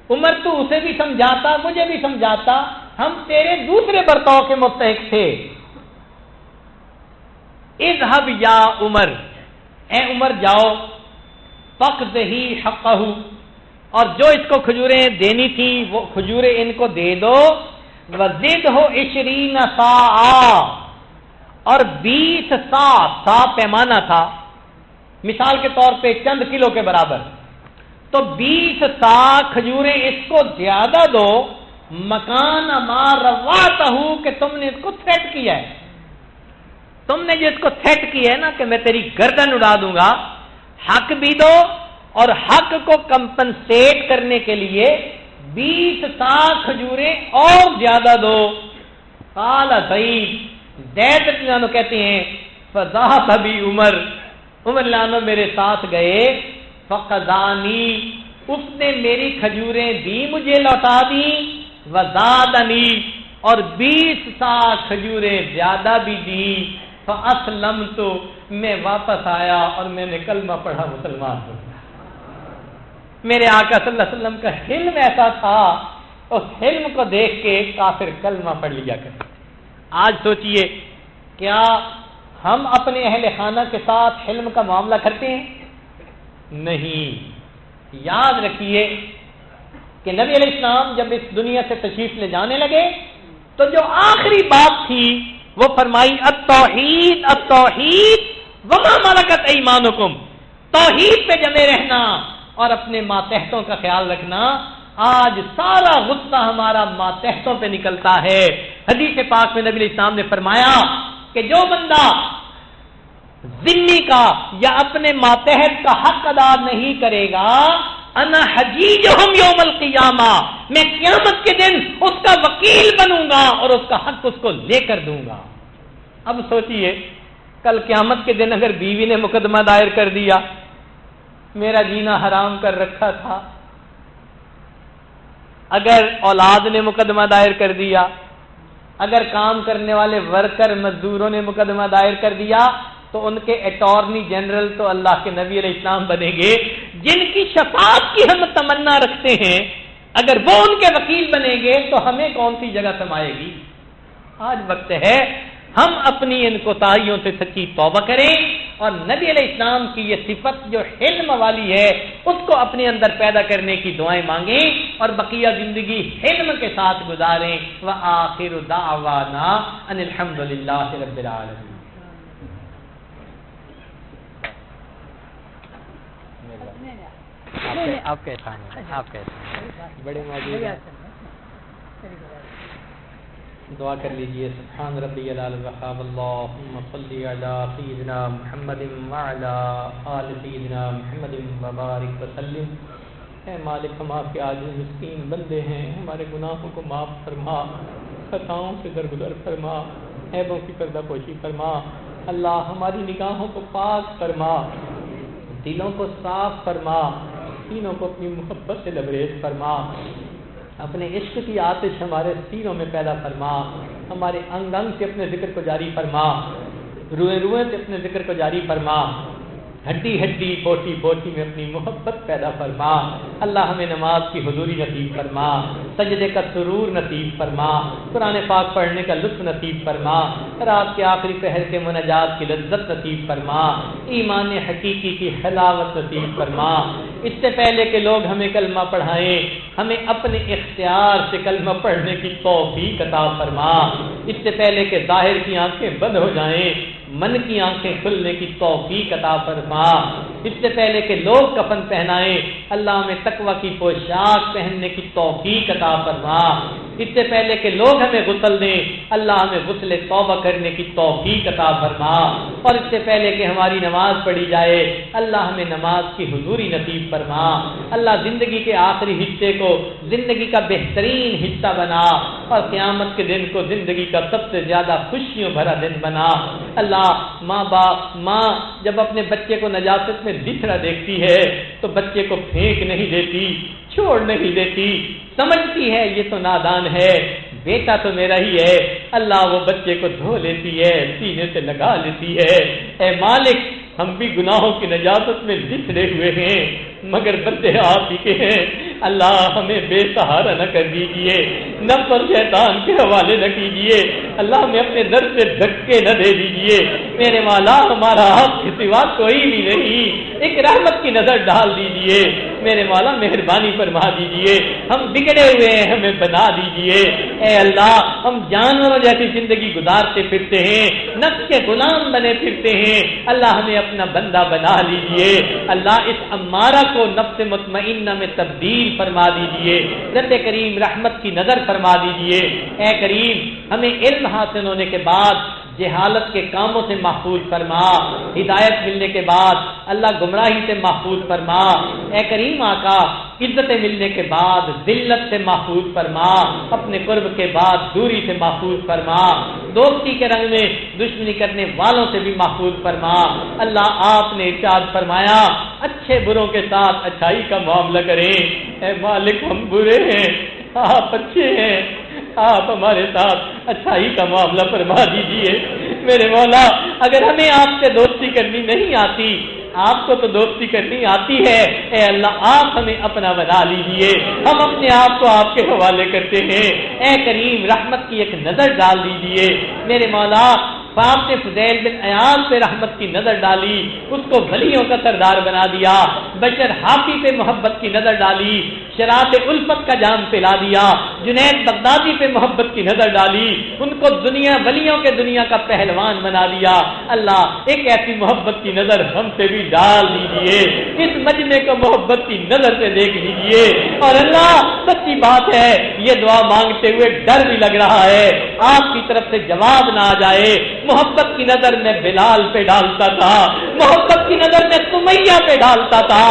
عمر تو اسے بھی سمجھاتا مجھے بھی سمجھاتا، ہم تیرے دوسرے برتاؤ کے مستحق تھے. اذهب یا عمر، اے عمر جاؤ، فقضہ حقہ، اور جو اس کو کھجوریں دینی تھی وہ کھجوریں ان کو دے دو. وزدہ 20 صاعا، اور 20 صاع پیمانہ تھا، مثال کے طور پہ چند کلو کے برابر، تو 20 صاع کھجوریں اس کو زیادہ دو. مکان ما رواتہ، کہ تم نے اس کو تھریٹ کیا ہے، تم نے جو اس کو تھریٹ کیا ہے نا کہ میں تیری گردن اڑا دوں گا، حق بھی دو اور حق کو کمپنسیٹ کرنے کے لیے 20 صاع کھجوریں اور زیادہ دو. قال زید، زید لانو کہتے ہیں فذهب بی عمر، عمر لانو میرے ساتھ گئے. فقضانی، اس نے میری کھجوریں دی مجھے لوٹا دی. وزادنی، اور 20 صاع کھجوریں زیادہ بھی دی. فاسلمت، میں واپس آیا اور میں نے کلمہ پڑھا، مسلمان ہو. میرے آقا صلی اللہ علیہ وسلم کا حلم ایسا تھا، اس حلم کو دیکھ کے کافر کلمہ پڑھ لیا کرتے. آج سوچئے کیا ہم اپنے اہل خانہ کے ساتھ حلم کا معاملہ کرتے ہیں؟ نہیں. یاد رکھیے کہ نبی علیہ السلام جب اس دنیا سے تشریف لے جانے لگے تو جو آخری بات تھی وہ فرمائی التوحید التوحید وما ملکت ایمانکم، توحید پہ جمے رہنا اور اپنے ماتحتوں کا خیال رکھنا. آج سارا غصہ ہمارا ماتحتوں پہ نکلتا ہے. حدیث پاک میں نبی علیہ السلام نے فرمایا کہ جو بندہ ذمہ کا یا اپنے ماتحت کا حق ادا نہیں کرے گا، انا حجیجہم یوم القیامہ، میں قیامت کے دن اس کا وکیل بنوں گا اور اس کا حق اس کو لے کر دوں گا. اب سوچئے کل قیامت کے دن اگر بیوی نے مقدمہ دائر کر دیا، میرا جینا حرام کر رکھا تھا، اگر اولاد نے مقدمہ دائر کر دیا، اگر کام کرنے والے ورکر مزدوروں نے مقدمہ دائر کر دیا، تو ان کے اٹارنی جنرل تو اللہ کے نبی علیہ السلام بنیں گے، جن کی شفاعت کی ہم تمنا رکھتے ہیں. اگر وہ ان کے وکیل بنیں گے تو ہمیں کون سی جگہ سمائے گی؟ آج وقت ہے ہم اپنی ان کوتاہیوں سے سچی توبہ کریں اور نبی علیہ السلام کی یہ صفت جو حلم والی ہے اس کو اپنے اندر پیدا کرنے کی دعائیں مانگیں اور بقیہ زندگی حلم کے ساتھ گزاریں. وآخر دعوانا ان الحمدللہ رب العالمین. آپ کیسا ہیں؟ آپ کیسے ہیں؟ بڑے موجود ہیں. دعا کر لیجئے. سبحان ربی العلی الوہاب، اللہم صلی علی سیدنا محمد وعلی آل سیدنا محمد وبارک وسلم. اے مالک، ہم آپ کے عاجز مسکین بندے ہیں، ہمارے گناہوں کو معاف فرما، خطاؤں سے درگزر فرما، عیبوں کی پردہ پوشی فرما. اللہ ہماری نگاہوں کو پاک فرما، دلوں کو صاف فرما، سینوں کو اپنی محبت سے لبریز فرما. اپنے عشق کی آتش ہمارے سینوں میں پیدا فرما، ہمارے انگ انگ سے اپنے ذکر کو جاری فرما، روئے روئے سے اپنے ذکر کو جاری فرما، ہڈی ہڈی بوٹی بوٹی میں اپنی محبت پیدا فرما. اللہ ہمیں نماز کی حضوری نصیب فرما، سجدے کا سرور نصیب فرما، قرآن پاک پڑھنے کا لطف نصیب فرما، رات کے آخری پہر کے مناجات کی لذت نصیب فرما، ایمان حقیقی کی حلاوت نصیب فرما. اس سے پہلے کہ لوگ ہمیں کلمہ پڑھائیں، ہمیں اپنے اختیار سے کلمہ پڑھنے کی توفیق عطا فرما. اس سے پہلے کہ ظاہر کی آنکھیں بند ہو جائیں، من کی آنکھیں کھلنے کی توفیق عطا فرما۔ اس سے پہلے کہ لوگ کفن پہنائیں اللہ ہمیں تقوی کی پوشاک پہننے کی توفیق عطا فرما۔ اس سے پہلے کہ لوگ ہمیں غسل دیں اللہ ہمیں غسل توبہ کرنے کی توفیق عطا فرما۔ اور اس سے پہلے کہ ہماری نماز پڑھی جائے اللہ ہمیں نماز کی حضوری نصیب فرما۔ اللہ زندگی کے آخری حصے کو زندگی کا بہترین حصہ بنا اور قیامت کے دن کو زندگی کا سب سے زیادہ خوشیوں بھرا دن بنا۔ اللہ ماں جب اپنے بچے کو نجاست میں بکھرا دیکھتی ہے تو بچے کو پھینک نہیں دیتی، چھوڑ نہیں دیتی، سمجھتی ہے یہ تو نادان ہے، بیٹا تو میرا ہی ہے۔ اللہ وہ بچے کو دھو لیتی ہے، سینے سے لگا لیتی ہے۔ اے مالک ہم بھی گناہوں کی نجاست میں بکھرے ہوئے ہیں مگر بندے آپ ہی کے ہیں۔ اللہ ہمیں بے سہارا نہ کر دیجیے، نفس اور شیطان کے حوالے نہ کیجیے۔ اللہ ہمیں اپنے در سے دھکے نہ دے دیجیے۔ میرے مولا ہمارا آپ کے سوا کوئی بھی نہیں، ایک رحمت کی نظر ڈال دیجیے۔ میرے مولا مہربانی فرما دیجیے، ہم بگڑے ہوئے ہیں ہمیں بنا دیجیے۔ اے اللہ ہم جانوروں جیسی زندگی گزارتے پھرتے ہیں، نفس کے غلام بنے پھرتے ہیں، اللہ ہمیں اپنا بندہ بنا لیجیے۔ اللہ اس امارہ کو نفس مطمئنہ میں تبدیل فرما دیجیے۔ رب کریم رحمت کی نظر فرما دیجیے۔ اے کریم ہمیں علم حاصل ہونے کے بعد جہالت کے کاموں سے محفوظ فرما، ہدایت ملنے کے بعد اللہ گمراہی سے محفوظ فرما۔ اے کریم آقا عزت ملنے کے بعد ذلت سے محفوظ فرما، اپنے قرب کے بعد دوری سے محفوظ فرما، دوستی کے رنگ میں دشمنی کرنے والوں سے بھی محفوظ فرما۔ اللہ آپ نے ارشاد فرمایا اچھے بروں کے ساتھ اچھائی کا معاملہ کریں۔ اے مالک ہم برے ہیں آپ اچھے ہیں، آپ ہمارے ساتھ اچھائی کا معاملہ فرما دیجیے۔ میرے مولا اگر ہمیں آپ سے دوستی کرنی نہیں آتی، آپ کو تو دوستی کرنی آتی ہے، اے اللہ آپ ہمیں اپنا بنا لیجیے، ہم اپنے آپ کو آپ کے حوالے کرتے ہیں۔ اے کریم رحمت کی ایک نظر ڈال دیجیے۔ میرے مولا باپ نے فضیل بن عیاض پہ رحمت کی نظر ڈالی، اس کو ولیوں کا سردار بنا دیا، بشر حافی پہ محبت کی نظر ڈالی، شراب الفت کا جام پلا دیا، جنید بغدادی پہ محبت کی نظر ڈالی، ان کو دنیا ولیوں کے دنیا کا پہلوان بنا دیا۔ اللہ ایک ایسی محبت کی نظر ہم سے بھی ڈال دیجیے، اس مجمع کو محبت کی نظر سے دیکھ لیجیے۔ اور اللہ سچی بات ہے یہ دعا مانگتے ہوئے ڈر بھی لگ رہا ہے آپ کی طرف سے جواب نہ آ جائے۔ محبت کی نظر میں بلال پہ ڈالتا تھا، محبت کی نظر میں سمیہ پہ ڈالتا تھا۔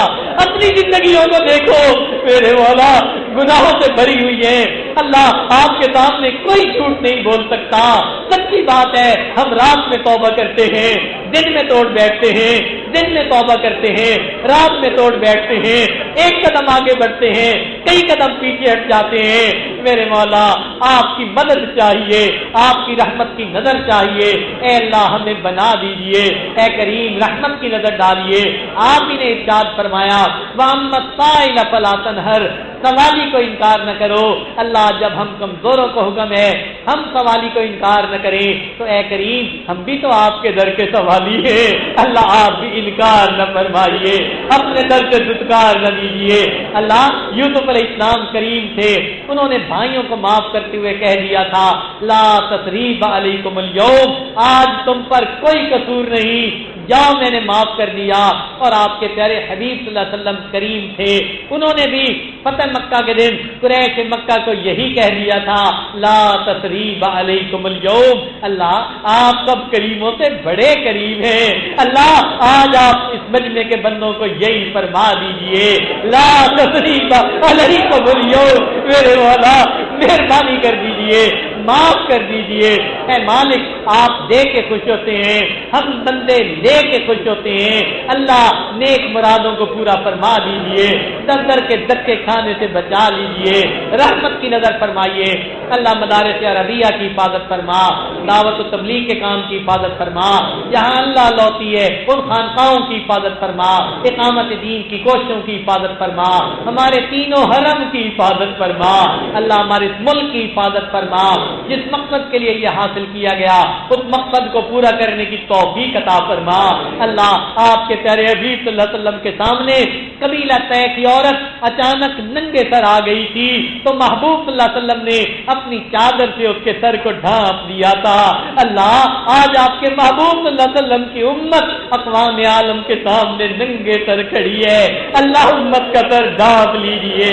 اپنی زندگیوں کو دیکھو میرے مولا گناہوں سے بھری ہوئی ہے، اللہ آپ کے سامنے کوئی جھوٹ نہیں بول سکتا۔ سچی بات ہے ہم رات میں توبہ کرتے ہیں، دن میں توڑ بیٹھتے ہیں، دن میں توبہ کرتے ہیں، رات میں توڑ بیٹھتے ہیں، ایک قدم آگے بڑھتے ہیں، کئی قدم پیچھے ہٹ جاتے ہیں۔ میرے مولا آپ کی مدد چاہیے، آپ کی رحمت کی نظر چاہیے۔ اے اللہ ہمیں بنا دیجئے، اے کریم رحمت کی نظر ڈالیے۔ آپ ہی نے ارشاد فرمایا وَأَمَّا السَّائِلَ فَلَا تَنْهَرْ، سوالی کو انکار نہ کرو۔ اللہ جب ہم کمزوروں کو حکم ہے ہم سوالی کو انکار نہ کریں تو اے کریم ہم بھی تو آپ کے در کے سوالی ہیں، اللہ آپ بھی انکار نہ فرمائیے، اپنے در سے دھتکار نہ دیجیے۔ اللہ یوسف علیہ السلام کریم تھے، انہوں نے بھائیوں کو معاف کرتے ہوئے کہہ دیا تھا لا تثریب علیکم اليوم، آج تم پر کوئی قصور نہیں، جاؤ میں نے معاف کر دیا۔ اور آپ کے پیارے حبیب صلی اللہ علیہ وسلم کریم تھے، انہوں نے بھی فتح مکہ کے دن قریش مکہ کو یہی کہہ دیا تھا لا تثریب علیکم اليوم، اللہ آپ سب کریموں سے بڑے کریم ہیں، اللہ آج آپ اس مجمع کے بندوں کو یہی فرما دیجئے لا تثریب علیکم اليوم، میرے مولا مہربانی کر دیجئے، معاف کر دیجئے۔ اے مالک آپ دے کے خوش ہوتے ہیں، ہم بندے لے کے خوش ہوتے ہیں، اللہ نیک مرادوں کو پورا فرما دیجئے، در در کے دھکے کھانے سے بچا لیجئے، رحمت کی نظر فرمائیے۔ اللہ مدارس عربیہ کی حفاظت فرما، دعوت و تبلیغ کے کام کی حفاظت فرما، جہاں اللہ لوتی ہے ان خانقاہوں کی حفاظت فرما، اقامت دین کی کوششوں کی حفاظت فرما، ہمارے تینوں حرم کی حفاظت فرما، اللہ ہمارے اس ملک کی حفاظت فرما، جس مقصد کے لیے یہ حاصل کیا گیا اس مقصد کو پورا کرنے کی توفیق عطا فرما۔ اللہ آپ کے پیارے حبیب صلی اللہ علیہ وسلم کے سامنے قبیلہ طے کی عورت اچانک ننگے سر آ گئی تھی تو محبوب صلی اللہ علیہ وسلم نے اپنی چادر سے اس کے سر کو ڈھانپ دیا تھا۔ اللہ آج آپ کے محبوب صلی اللہ علیہ وسلم کی امت اقوام عالم کے سامنے ننگے سر کھڑی ہے، اللہ امت کا سر ڈھانپ لیجئے،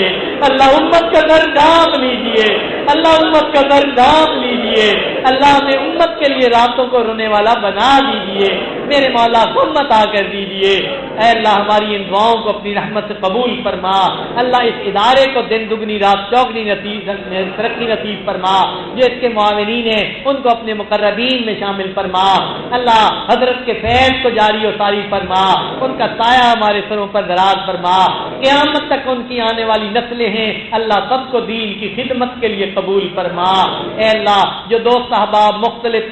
اللہ امت کا سر ڈھانپ لیجئے، اللہ امت کا سر ڈھانپ لیجئے، اللہ نے امت کے لیے راتوں کو رونے والا بنا دیجئے، میرے مولا ہم عطا کر دیجئے۔ اے اللہ ہماری ان دعاؤں کو اپنی رحمت سے قبول فرما، اللہ اس ادارے کو دن دگنی رات چوگنی ترقی نصیب فرما، جو اس کے معاونین ہیں ان کو اپنے مقربین میں شامل فرما، اللہ حضرت کے فیض کو جاری و ساری فرما، ان کا سایہ ہمارے سروں پر دراز فرما، قیامت تک ان کی آنے والی نسلیں ہیں اللہ سب کو دین کی خدمت کے لیے قبول فرما۔ اے اللہ جو دوست احباب مختلف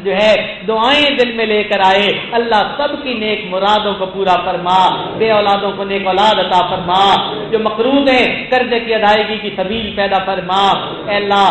جو ہے دعائیں دل میں لے کر آئے اللہ سب کی نیک مرادوں کو پورا فرما، بے اولادوں کو نیک اولاد عطا فرما، جو مقروض ہیں قرضے کی ادائیگی کی سبیل پیدا فرما، اے اللہ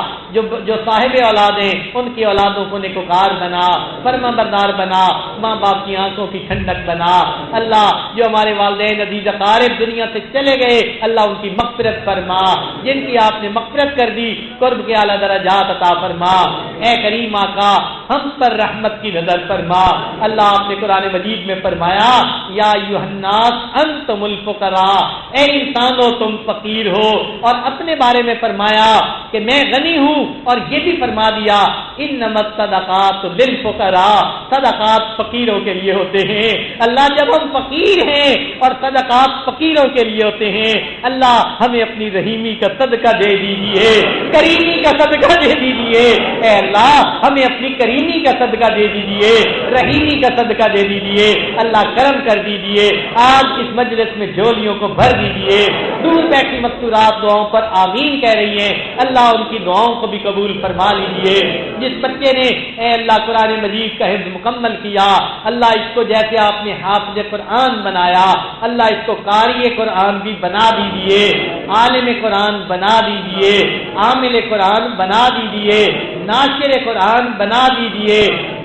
جو صاحب اولاد ہیں ان کی اولادوں کو نیکوکار بنا، فرما بردار بنا، ماں باپ کی آنکھوں کی ٹھنڈک بنا، اللہ جو ہمارے والدین عزیز اقارب دنیا سے چلے گئے اللہ ان کی مغفرت فرما، جن کی آپ نے مغفرت کر دی قرب کے اعلیٰ درجات عطا فرما۔ اے کریم آقا ہم پر رحمت کی نظر فرما، اللہ آپ نے قرآن مجید میں فرمایا یا ایھا الناس انتم الفقراء، اے انسانوں تم فقیر ہو، اور اپنے بارے میں فرمایا کہ میں غنی ہوں، اور یہ بھی فرما دیا انما الصدقات للفقراء، صدقات فقیروں کے لیے ہوتے ہیں۔ اللہ جب ہم فقیر ہیں اور صدقات فقیروں کے لیے ہوتے ہیں اللہ ہمیں اپنی رحیمی کا صدقہ دے دیجئے، کریمی کا صدقہ دے دیجئے، اے اللہ ہمیں اپنی کریمی کا صدقہ دے دیجئے، رحیمی کا صدقہ دے دیجئے، اللہ کرم کر دیجئے، آج اس مجلس میں جھولیوں کو بھر دیجئے، دور بیٹھی مستورات دعاؤں پر آمین کہہ رہی ہیں اللہ ان کی دعاؤں کو بھی قبول فرما لیجئے۔ جس بچے نے اے اللہ قرآن مجید کا حفظ مکمل کیا اللہ اس کو جیسے آپ نے حافظ قرآن بنایا اللہ اس کو قاری قرآن بھی بنا دیجئے، عالم قرآن بنا دیجئے، عامل قرآن بنا دیجئے، ناشر قرآن بنا دیجئے،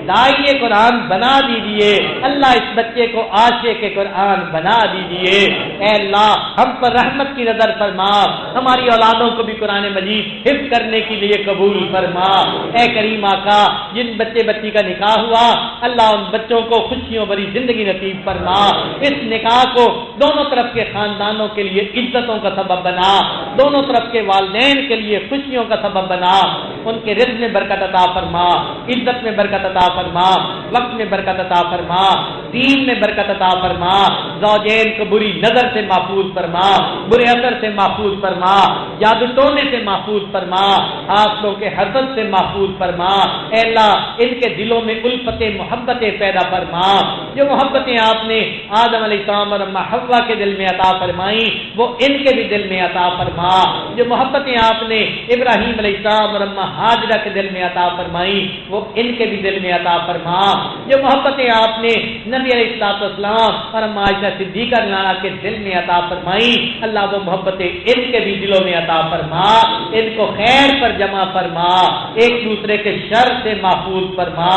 داعی قرآن بنا دیجئے، اللہ اس بچے کو عاشق قرآن بنا دیجئے۔ اے اللہ ہم پر رحمت کی نظر فرما، ہماری اولادوں کو بھی قرآن مجید حفظ کرنے کے لیے قبول فرما۔ اے کریم آقا جن بچے بچی کا نکاح ہوا اللہ ان بچوں کو خوشیوں بھری زندگی نصیب فرما، اس نکاح کو دونوں طرف کے خاندانوں کے لیے عزتوں کا سبب بنا، دونوں طرف کے والدین کے لیے خوشیوں کا سبب بنا، ان کے رزق میں برکت عطا فرما، عزت میں برکت عطا فرما، وقت میں برکت عطا فرما، دین میں برکت عطا فرما، زوجین کو بری نظر سے محفوظ فرما، برے اثر سے محفوظ فرما، جادو ٹونے سے محفوظ فرما، حاسدوں کے حسد سے محفوظ فرما۔ اے اللہ ان کے دلوں میں الفت محبتیں پیدا فرما، جو محبتیں آپ نے آدم علیہ السلام اور اماں حوا کے دل میں عطا فرمائی وہ ان کے بھی دل میں عطا فرما، جو محبتیں آپ نے ابراہیم علیہ السلام اور اماں ہاجرہ کے دل میں عطا فرمائی وہ ان کے بھی دل میں عطا فرما، جو محبتیں آپ نے نبی علیہ السلام اور اماں عائشہ صدیقہ کے دل میں عطا فرمائی اللہ وہ محبتیں ان کے بھی دلوں میں عطا فرما، ان کو خیر پر جمع فرما، ایک دوسرے کے شر سے محفوظ فرما۔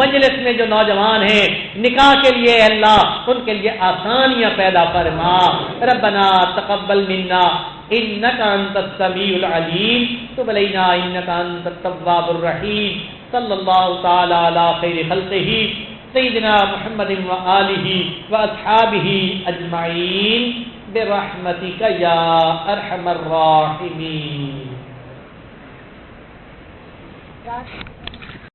مجلس میں جو نوجوان ہیں نکاح کے لیے اللہ ان کے لیے آسانیاں پیدا فرما، ربنا تقبل منا انک انت السمیع العلیم تب علینا انک انت التواب الرحیم، صلی اللہ تعالی علی خیر خلقہ سیدنا محمد وآلہ واصحابہ اجمعین برحمتک یا ارحم الراحمین۔